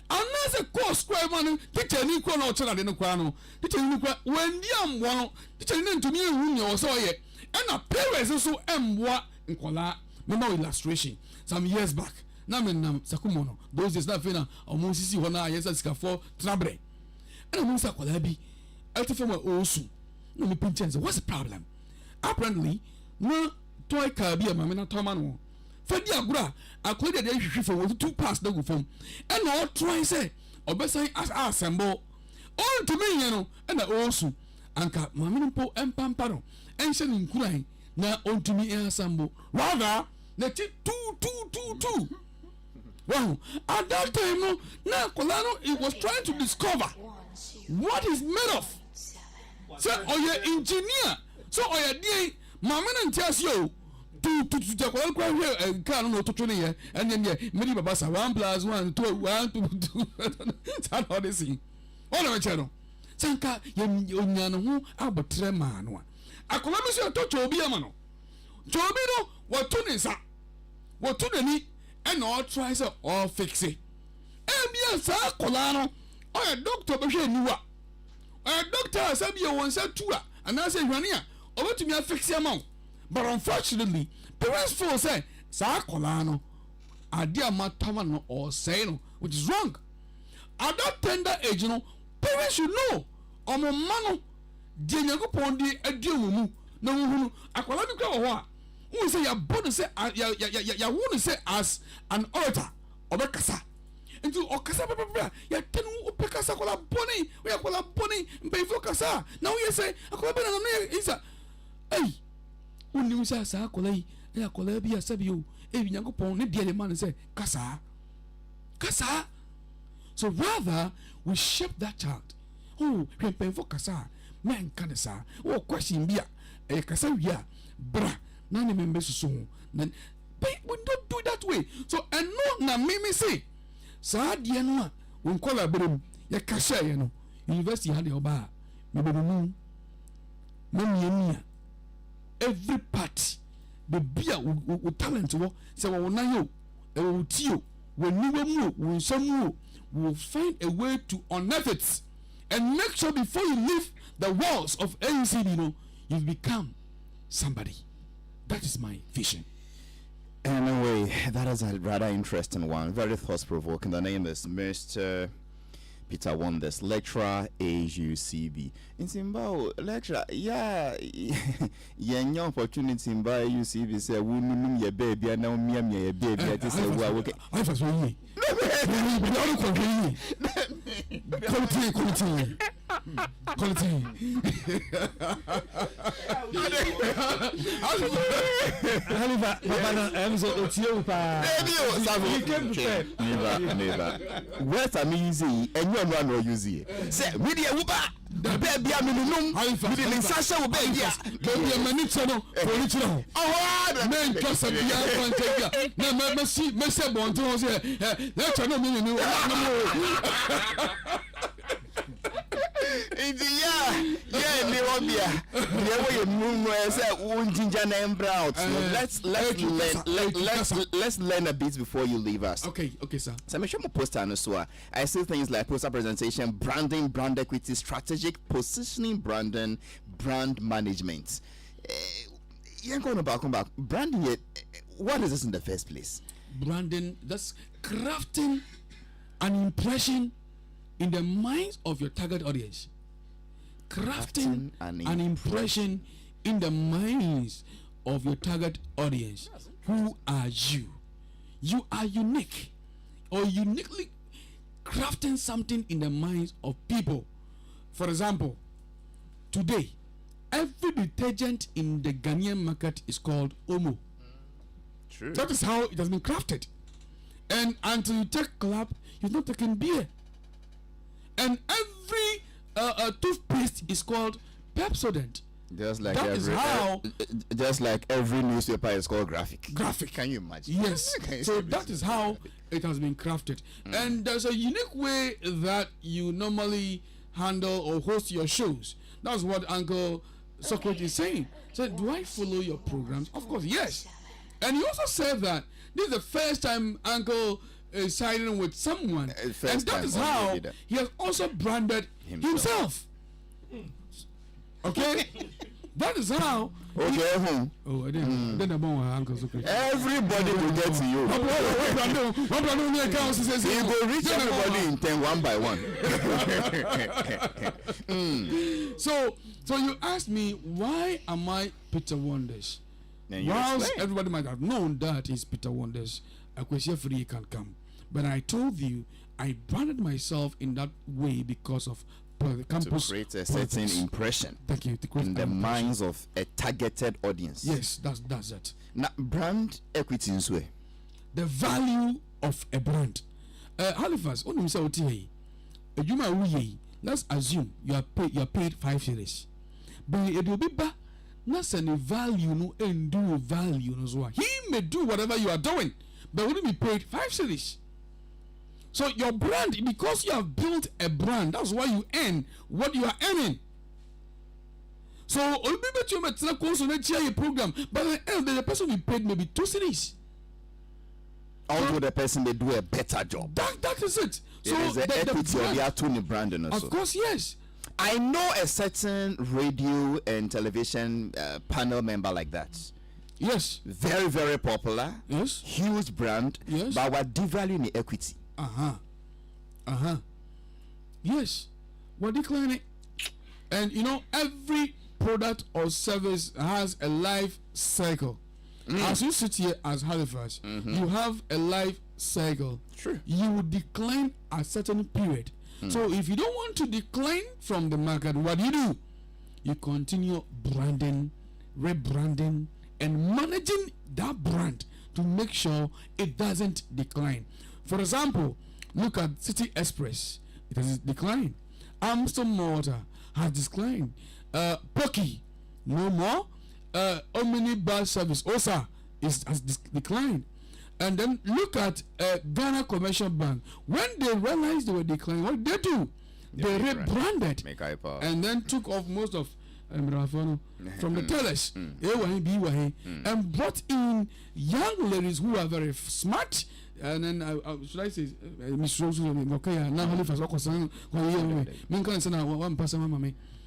Unless a course square money, teacher Nico no child in the Quano, teacher Nico, when young one, teacher to me, whom you saw it, and a parents also what. Nkola memo illustration some years back na me nam sakumono those days na fena omo sisi ho na yes sika for trabre and omo sakola bi eltifema Owusu no me pinchen what's the problem apparently no toy car bi ma me na toma no fadi agura akodi dey hwehwe for 2 pass da go fam and all try say obesan assemble on to me you know and Owusu anka ma me mpo empampa no enhye ni nkuran na ontumi ensemble rather na 2 wow at that time no na Kolano he was trying to discover what is made of so oye engineer so oye dey mama na ntiase o to kwa here car no to training here and then many baba sa 1 + 1 2 1 2 that all this thing all of it no sanka onya no ho abotre ma no akola mi so to chobi ama no chobi no watu nisa watu nani and all try so all fix it bia sa akola no o doctor be hwe niwa doctor say bia won say tua ana say hwane a obetumi fix am but unfortunately parents feel say sa akola no ade amatama no or say no which is wrong at that tender age no parents should know omo mano die nyagopon di aduomu mu na hunu akwala bi kwa ho a who say ya born say ya who say as an orator obekasa into okasa papa ya tenu opekasa kwala boni we akwala boni mbe focus now you say akwala be na no isa hey uni say sa akwala yi ya akwala bi asabi o e nyagopon ne die man say kasa so rather we shape that child oh we focus man kanasa oh question bia e kasa wia bra na ne membe so but we don't do that way so and no na me say sa de no a won kola brem ya kasa ye no university ha de oba no every part the beer with talent say we na yo e wo tio we niwa mu we nsamu will find a way to unearth it and make sure before you leave the walls of AUCB, you've become somebody. That is my vision.
Anyway, that is a rather interesting one, very thought-provoking. The name is Mr. Peter Wonders, lecturer, AUCB. In Zimbabwe, lecturer, yeah, young opportunity in AUCB say, "We know your baby, and now me, your baby." I just say, "Well, okay."
I was really. Quality.
Never. Where's a easy and you're not no easy. Say, media uba. The baby, I'm in the room. I'm in Sasha, baby.
Baby, I'm in it. Oh, man, just a young no, Messi, born to us here. That's no meaning.
Let's learn a bit before you leave us.
Okay, sir.
So I'm sure poster and so I see things like poster presentation, branding, brand equity, strategic positioning, branding, brand management. You're going to back. Branding it. What is this in the first place?
Branding, that's crafting an impression in the minds of your target audience. Crafting an impression in the minds of your target audience. Who are you? You are unique, or uniquely crafting something in the minds of people. For example, today, every detergent in the Ghanaian market is called Omo.
True.
That is how it has been crafted. And until you take club, you're not taking beer. And every toothpaste is called Pepsodent.
Just like
every
newspaper is called graphic.
Graphic.
Can you imagine?
Yes. So that is how it has been crafted. And there's a unique way that you normally handle or host your shows. That's what Uncle Socrates is saying. So do I follow your programs? Of course, yes. And he also said that this is the first time Uncle is signing with someone. And that is how he has also branded himself. Okay? That is how.
Okay,
Oh, I didn't. Then I'm on Uncle Socrates.
everybody will get to you. You go reach everybody in 10 one by one.
So you asked me, why am I Peter Wonders? Whilst everybody might have known that is Peter Wonders, Akwesi Free can come. But I told you, I branded myself in that way because of the campus.
To create a certain impression.
Thank you.
In the minds of a targeted audience.
Yes, that's it.
Now, brand equity in way.
The value of a brand. Halifax, only say OTA. Let's assume you are paid 5 shillings. But it will be back. Not any value, no, and do value, no, so he may do whatever you are doing, but wouldn't be paid 5 shillings. So your brand, because you have built a brand, that's why you earn what you are earning. So maybe you might not consummate your program, but the person will paid maybe 2 cedis.
Although the person they do a better job.
That is it. So
there is the equity of the Attorney branding also.
Of course, yes.
I know a certain radio and television panel member like that.
Yes.
Very, very popular.
Yes.
Huge brand.
Yes.
But we're devaluing the equity.
Yes. We're declining. And you know, every product or service has a life cycle. As you sit here as Halifax, you have a life cycle.
True.
You will decline a certain period. So if you don't want to decline from the market, what do? You continue branding, rebranding, and managing that brand to make sure it doesn't decline. For example, look at City Express. It has declined. Amstel Water has declined. Pocky, no more. Omnibus service, OSA, has declined. And then look at Ghana Commercial Bank. When they realized they were declining, what did they do? They rebranded
Make I power.
and then took off most of from the tellers and brought in young ladies who are very smart. And then should I say Miss Rose? Okay, now Halifax. One person,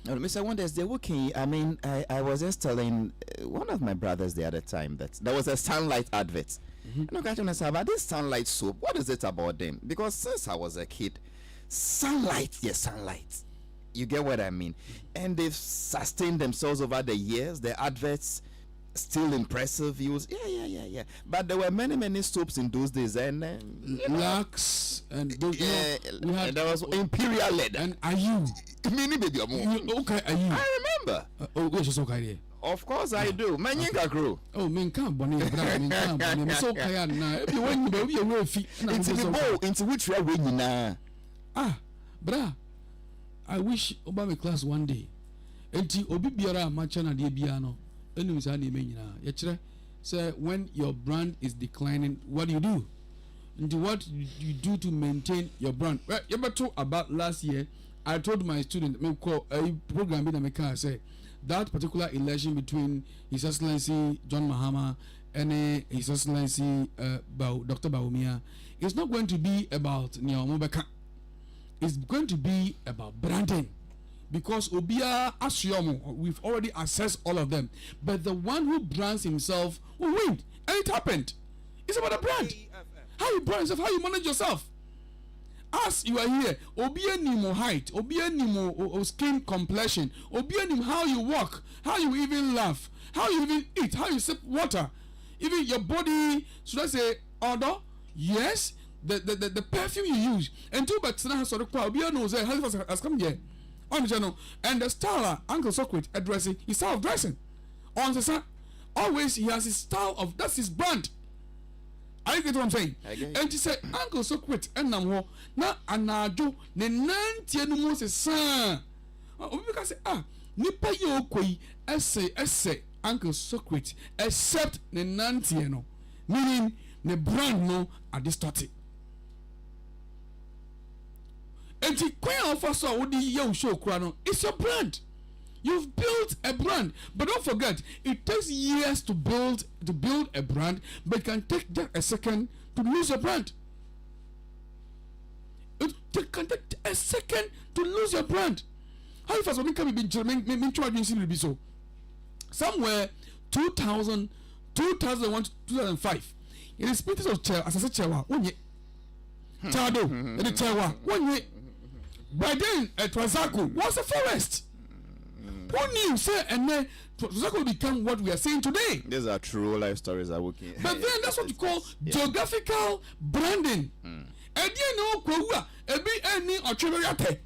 Mr. Wonders, they're working. I mean, I was just telling one of my brothers the other time that there was a sunlight advert. And I'm going to say about this sunlight soap. What is it about them? Because since I was a kid, sunlight. You get what I mean? And they've sustained themselves over the years. The adverts still impressive views. Yeah. But there were many soaps in those days, and
Lux and those, we had,
and there was Imperial Leather.
And are you?
Mini baby,
Okay, are you?
I remember.
Which is okay.
Of course I do. Man, you can grow.
Oh, men can't bonnie, men can't bonnie. So okay, now if you want to be away feet,
into which we are winning now.
Bra, I wish Obama class one day. Enti obi biara machana de biano. Enu sa na eme nyina. Ye kire say when your brand is declining, what do you do? And what you do to maintain your brand? Well, you talk about last year. I told my student, me call a program in America, say that particular election between His Excellency John Mahama and His Excellency Dr. Bawumia is not going to be about Nyamubeka. It's going to be about branding. Because Obia Asyomo, we've already assessed all of them. But the one who brands himself will win. And it happened. It's about a brand. How you brand yourself, how you manage yourself. As you are here, Obia Nimo height, Obia Nimo skin complexion, Obia Nimo how you walk, how you even laugh, how you even eat, how you sip water. Even your body, should I say, odor? Yes. The perfume you use. And two but has sort of Obia knows that has come here. On the channel, and the style Uncle Socrates addressing his style of dressing. On the side, always he has his style of, that's his brand. I get what I'm saying. And he said, Uncle Socrates and Namho na anajo ne nantie no mo se san. Obi ka say nipa ye okoi esse Uncle Socrates except ne nantie no, meaning ne brand no are distorted. And the queen of us all the young show crown, it's your brand. You've built a brand, but don't forget it takes years to build a brand, but it can take just a second to lose your brand. It can take a second to lose your brand. How fast when can be be so? Somewhere 2000, 2001, 2005. In the spirit of chair, as I said, chair, one year. Chado, and the chair, 1 year. By then, Transaco was a forest. Who knew, say, and then Transaco become what we are saying today?
These are true life stories are working.
But then that's what you call geographical branding. And you know, Kwua, a be any or Chiveriate.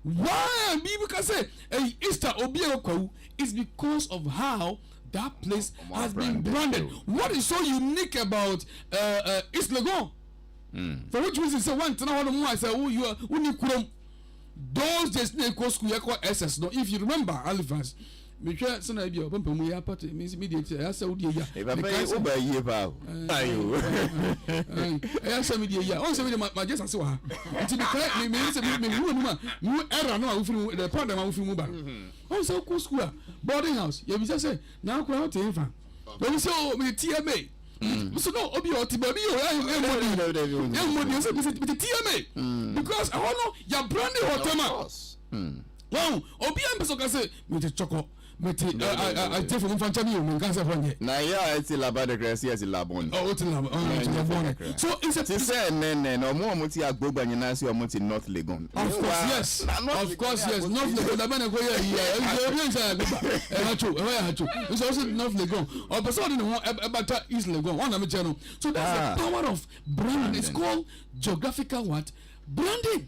Why people can say Easter Obioko is because of how that place has been branded. What is so unique about East Legon? For which reason say one tana one more I say you are unikurum. Those days na go school ya call SS. No, if you remember Halifax, me sure say na be o pampa mu ya party me media ya say odi ya.
E ba ba ye ba. Ayo.
Ya say media ya. On say media ma just say wa. It be correct me say me hu no ma. Mu error no a ufiri the part dem a ufiri mu ba. On say go school boarding house. You be say na ko how te fa. When say oh me TMA. So no, obi oti baby you say TMA because I want know your branding hotel. Wow, obi am so can say me te choco me te I take from fanchami you me can say from here.
Na ya eti labade kresi eti labon.
Oh, eti labon. So it's a
ti say nene no mo ti agbogba nyina si omo ti North Legon.
Of course yes. Of course yes. North Legon da bana ko here. You say agbogba. Hacho. It's also North Legon. Or person no about East Legon. One am channel. So that's the power of branding. It's called geographical what? Branding.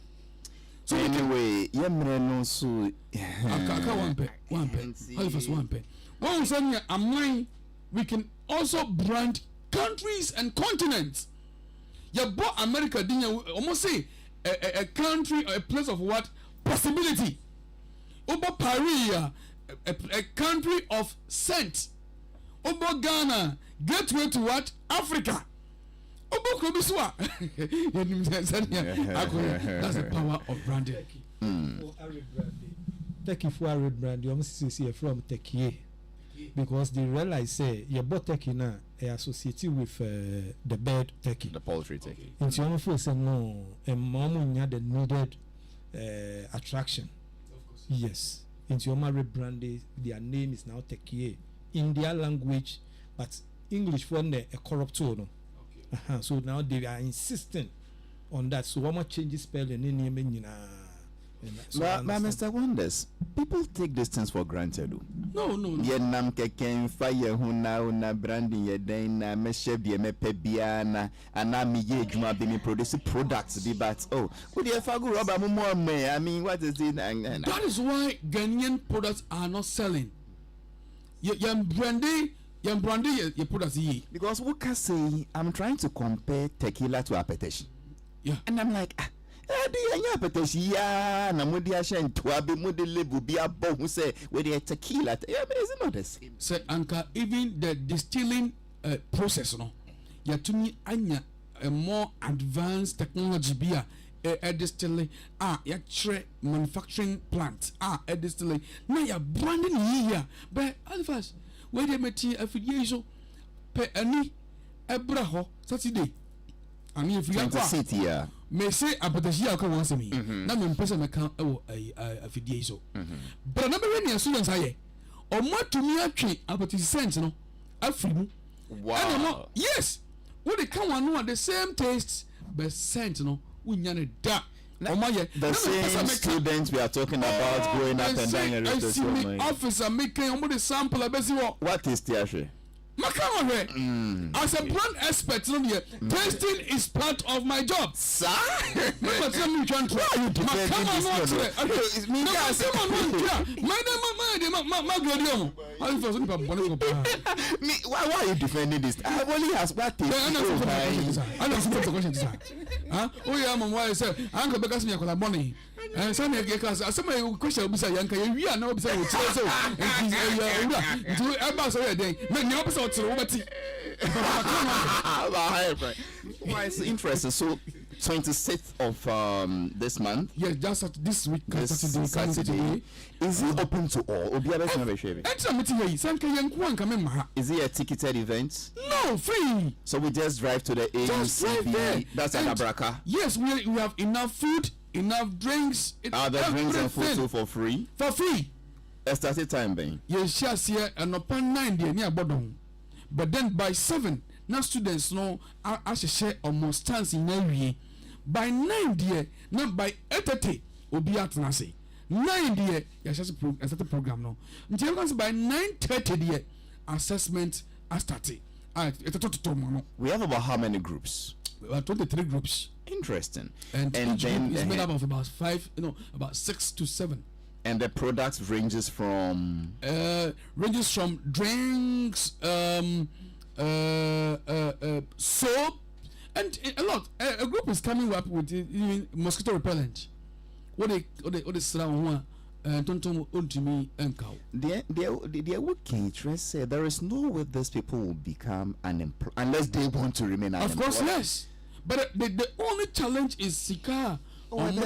So anyway, yemre no so
aka one pen. Halifax one pen. One say amman we can also brand countries and continents. You bought America didn't almost say a country or a place of what? Possibility. Over Paris, a country of scent. Over Ghana, gateway to what? Africa. That's the power of branding.
Turkey for red brand, you almost see from Turkey because they realize say you bought turkey now associated with the bird turkey,
The poultry turkey.
and you almost say no, and mom the needed attraction. Yes, into your red brand, their name is now Turkey in their language, but English for a corrupt tone. So now they are insisting on that. So one more changes spelling in name.
But Mr. Wonders, people take these things for granted.
No.
Ye nam keken fire huna branding ye den na me shebie me pebiana ana mi ye adwuma be me produce products be but would you fagu rubber more me? I mean, what is it?
That is why Ghanaian products are not selling. Your branding your products here.
Because what can say I'm trying to compare tequila to appetition.
Yeah.
And I'm like na mudi ashen tuabe mudi lebu bi abo hu say we the tequila is it not the same?
Say anka even the distilling process no ya tumi anya a more advanced technology bia a distilling ya tre manufacturing plant a distilling na ya branding here but at first where they meti affiliation pe ani ebra ho Saturday ani if you
are
may say apatashia ka won semi na me mpese me kan afidie so but na be when students aye o mo tumi atwe apatashia sense no afrimu
wow
yes what they can one no the same taste but scent no unya ne da
the same students we are talking about growing up and down your road
officer making omo the sample abesi
what is the
as a brand expert, tasting is part of my job.
Sir, why are you defending this? I only asked what is
oh yeah, why say Uncle Becca's me a money. And some question Yanka, we are now beside so
why it's interesting. So 26th of this month.
Yes, just this week.
Saturday. Is it open to all? Is it a ticketed event?
No, free.
So we just drive to the AUCB. That's at Abraka.
Yes, we have enough food, enough drinks.
Are the drinks and food too for free?
For free.
Started time being.
Yes, yes, here and upon 9 day near Bodon. But then by 7, now students know I should share almost stands in every. By 9 day, not by 8:30 will be at Nasi. 9 day, yes, as a program now. Until by 9:30 day, assessment has started.
We have about how many groups?
23 groups.
Interesting.
And each group is made up of about 6 to 7.
And the products ranges from
drinks, soap, and a lot. A group is coming up with mosquito repellent. What they surround tonton ontimi encow.
They're working. Say there is no way these people will become unemployed unless they want to remain unemployed.
Of course, yes. But the only challenge is Sika. So I wish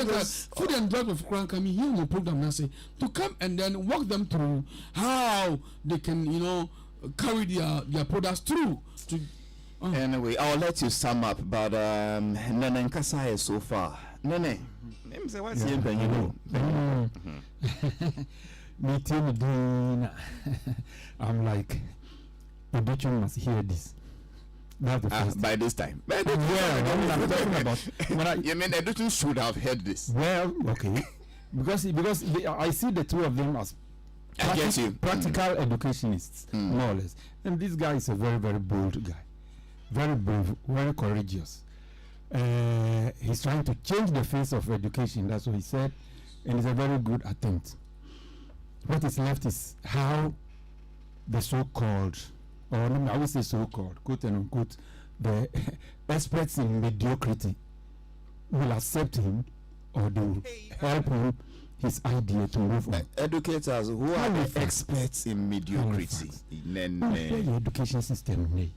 that Food and Drug of Crown coming here in program now say to come and then walk them through how they can carry their products through.
Anyway, I'll let you sum up. But Nene Nkasai so far. Nene, what's your opinion?
I'm like, the Dutchman must hear this. That's the first
by this time. I'm talking about. You mean Edison should have heard this?
Well, okay, because I see the two of them as practical educationists, more or less. And this guy is a very, very bold guy, very brave, very courageous. He's trying to change the face of education. That's what he said, and it's a very good attempt. What is left is how the so-called, or I would say so-called, quote and unquote, the experts in mediocrity will accept him or they will help him his idea to move on.
Educators who are the experts in mediocrity.
Your education system.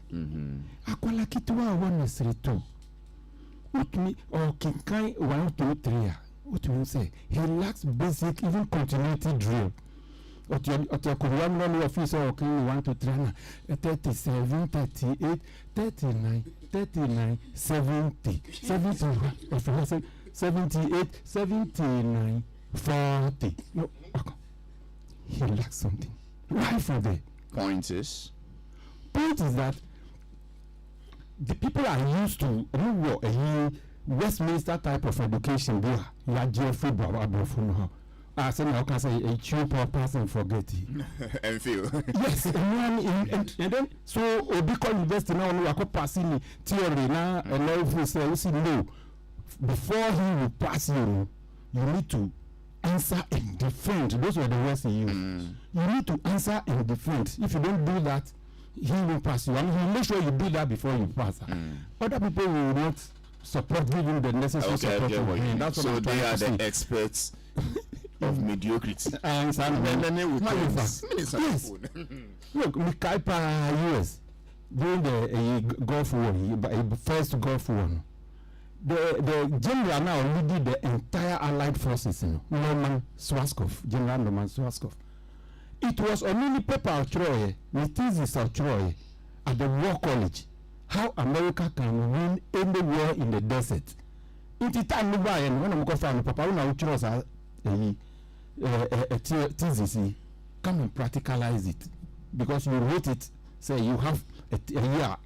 Akwala kitwa one sreto. Utmi or kinkai 1 2 3. What will you say? He lacks basic, even continuity drill. At your curriculum officer, okay, 1 2 3, 37, 38, 39, 39, 70, 71, 78, 79, 40. No, he lacks something. Why for the
Point is
that the people are used to a Westminster type of education. You are Jeffrey Bravo. I said, I can say a cheaper person forget it.
and feel.
Yes, and then so Obiko University now we are passing theory now and now say no. Before he will pass you need to answer in different. Those were the words he used. You need to answer in different. If you don't do that, he will pass you. And he will make sure you do that before you pass. Other people will not support giving the necessary support.
That's so they are the experts of mediocrity.
Yes. Look, Mikaipa US during the Gulf War, first Gulf War. The general now leading the entire Allied forces, Norman Schwarzkopf, General Norman Schwarzkopf. It was only paper of Troy, the thesis of Troy at the War College, how America can win any war in the desert. In the time and when I'm going to Papa, now chose a thesis, come and practicalize it. Because you wrote it, say you have a year.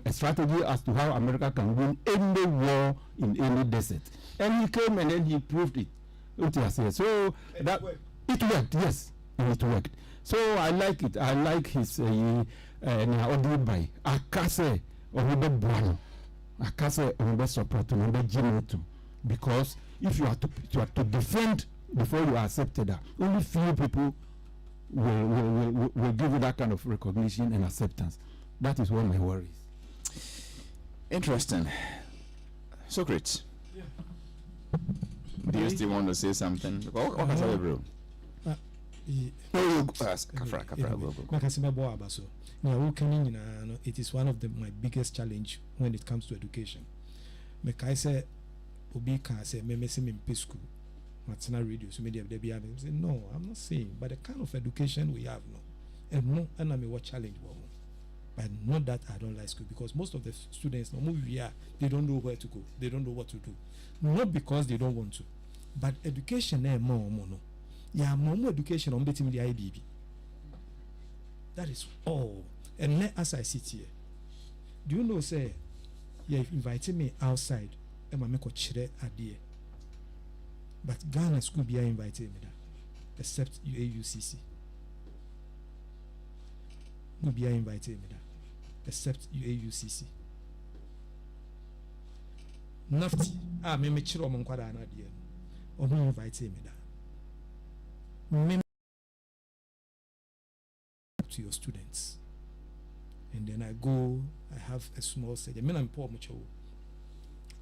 A strategy as to how America can win any war in any desert, and he came and then he proved it. So that it worked, yes, it worked. So I like it. I like his audio by Akase Onobe Buano, Akase Onobe Support Onobe Jinetu, because if you are to defend before you are accepted, only few people will give you that kind of recognition and acceptance. That is one of my worries.
Interesting. Socrates. Yeah. Do you still want to say something? Bro.
It is one of my biggest challenge when it comes to education. I say, Obi can say, me in school. Radio, so media say, no, I'm not saying, but the kind of education we have no, and no, and I mean what challenge. But not that I don't like school, because most of the students they don't know where to go, they don't know what to do. Not because they don't want to, but education more no. Yeah, more education on betting the IBB. That is all. And as I sit here, do you know, say, yeah, if inviting me outside, and my make a chire idea. But Ghana school be invited me that, except UAUCC. No be invited me that, except UAUCC. Nafti, me chiro mo nkwada na dia. Omo invited me that. Me to your students. And then I go, I have a small set.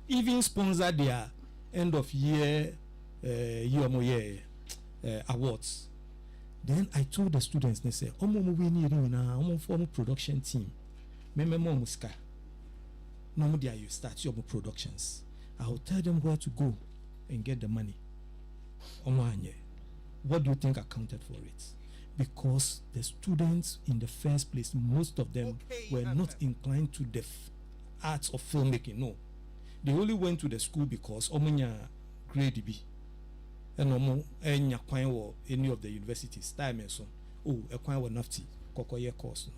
Even sponsor their end of year awards. Then I told the students, they say, we need to form a production team. Normally, you start your productions. I will tell them where to go and get the money. What do you think accounted for it? Because the students in the first place, most of them were not inclined to the arts of filmmaking. No, they only went to the school because grade B and any of the universities time and so acquire nafti kokoye course.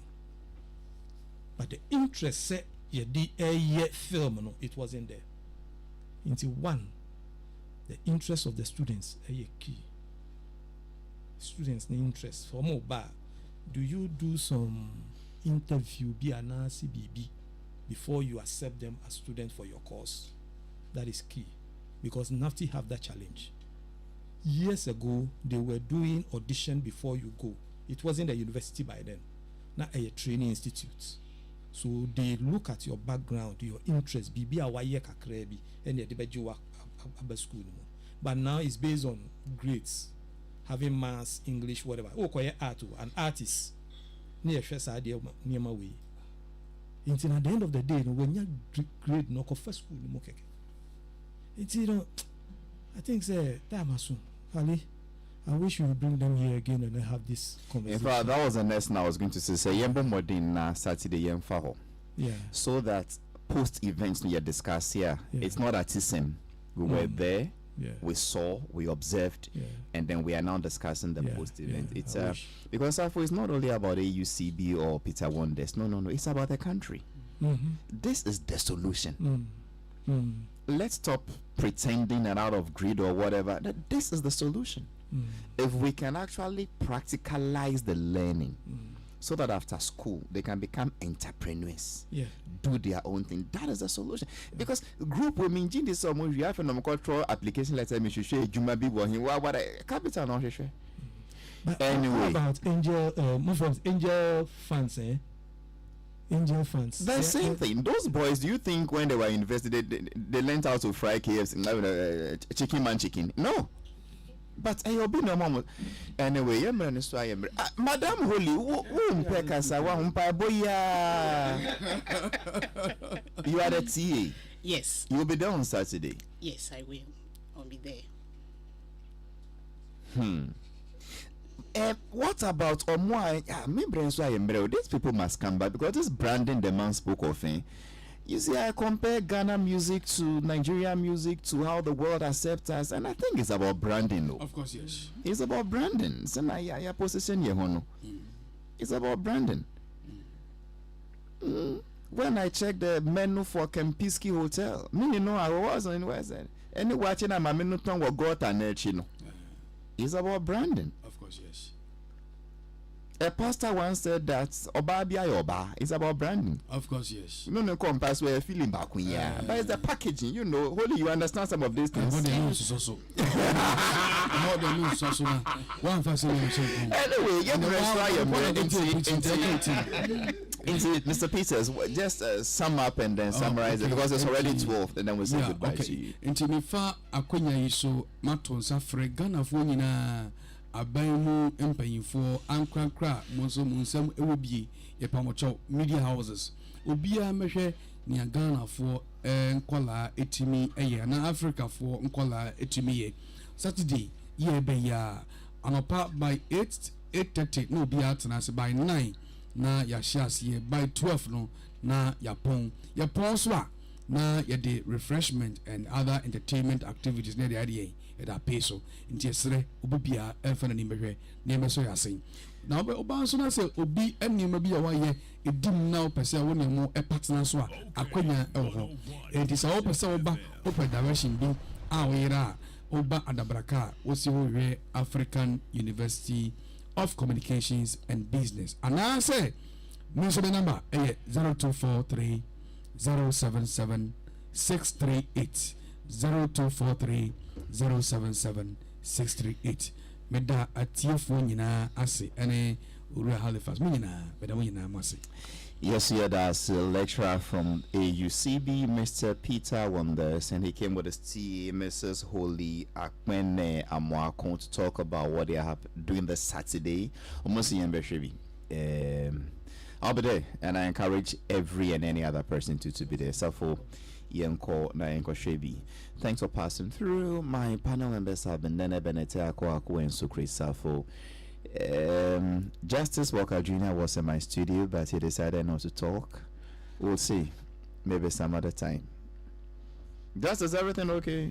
But the interest set film no, it wasn't there. Into one, the interest of the students key. Students need interest for more bar. Do you do some interview BB before you accept them as students for your course? That is key, because NAFTI have that challenge. Years ago, they were doing audition before you go. It wasn't a university by then, not a training institute. So they look at your background, your interest, BB awaye kakrebi, and the school. but now it's based on grades, having maths, English, whatever. Oh, quiet art, an artist. Near stress idea near my way. Until at the end of the day, when you grade no first school, no more. It's I think say that soon. Ali, I wish you would bring them here again and have this conversation.
In fact, that was the next thing I was going to say. Yembo Modin na Saturday Yem Faho.
Yeah.
So that post events we discuss here, it's not artisan. We were there, we saw, we observed, and then we are now discussing the post event. It's because Safo is not only about AUCB or Peter Wonders. No. It's about the country. This is the solution. Let's stop pretending and out of greed or whatever that this is the solution. If we can actually practicalize the learning so that after school they can become entrepreneurs, do their own thing, that is the solution. Because group women in this summer we have a control application letter me share juma bi bo hin what capital no share. Anyway,
about angel funds, Angel funds.
The same thing. Those boys, do you think when they were invested, they learned how to fry KFC, chicken man chicken? No. But I will be no moment. Anyway, Madam Holy, you are the TA.
Yes.
You will be there on Saturday.
Yes, I will. I'll be there.
What about these people must come back because this branding the man spoke of. You see, I compare Ghana music to Nigerian music to how the world accepts us, and I think it's about branding. Though.
Of course, yes.
It's about branding. It's about branding. When I checked the menu for Kempinski Hotel, I was on West End. Any watching a menu tongue will go to it's about branding.
Of course, yes.
A pastor once said that Oba is about branding.
Of course, yes.
No compass where you're feeling back when but it's the packaging, Holy, you understand some of these things.
What the news is also. What the news is also. One facility.
Anyway, Mr. Peters, just sum up and then summarize it because it's already 12 and then we'll say goodbye to you.
Inti mifa akwenya iso matonsa frega for nyina aban mu empanyifo ankrankra monso munsam ewobie yepamocho media houses obia mehwe ni Ghana for nkola etimi eye na Africa for nkola etimi ye Saturday ye be ya anopa by 8:30 no be at na by 9 na ya shares ye by 12 no na yapon so a na yede refreshment and other entertainment activities na the idea at peso nti esre obibia elfa na nimehwe na emeso yasen na oba so na se obi enima bi ya waye edim na opese wo nemo partner so a akwanya ewo enti sa opese oba open direction bi a wira oba adabraka wosi wo hwe African University of Communications and Business and I say me so the number 0243 077 638 0243 077 638 meda atiefo nyina ase ene Uru Halifax nyina meda nyina mase.
Yes, that's a lecturer from AUCB, Mr. Peter Wonders, and he came with his TA, Mrs. Holy Akwene Amwakon, to talk about what they have doing this Saturday. Almost I'll be there, and I encourage every and any other person to be there. So for Yenko na Yenko Shebi, thanks for passing through. My panel members have been Nene Benete Akwaku and Sukri Safo. Justice Walker Jr. was in my studio, but he decided not to talk. We'll see, maybe some other time. Justice, everything okay?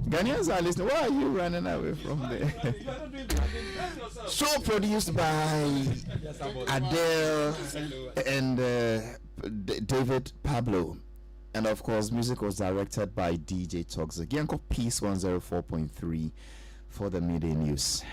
Ghanaians are listening. Why are you running away from there? Show produced by Adele and David Pablo. And of course, music was directed by DJ Toxic. Yanko Peace 104.3 for the Midday News.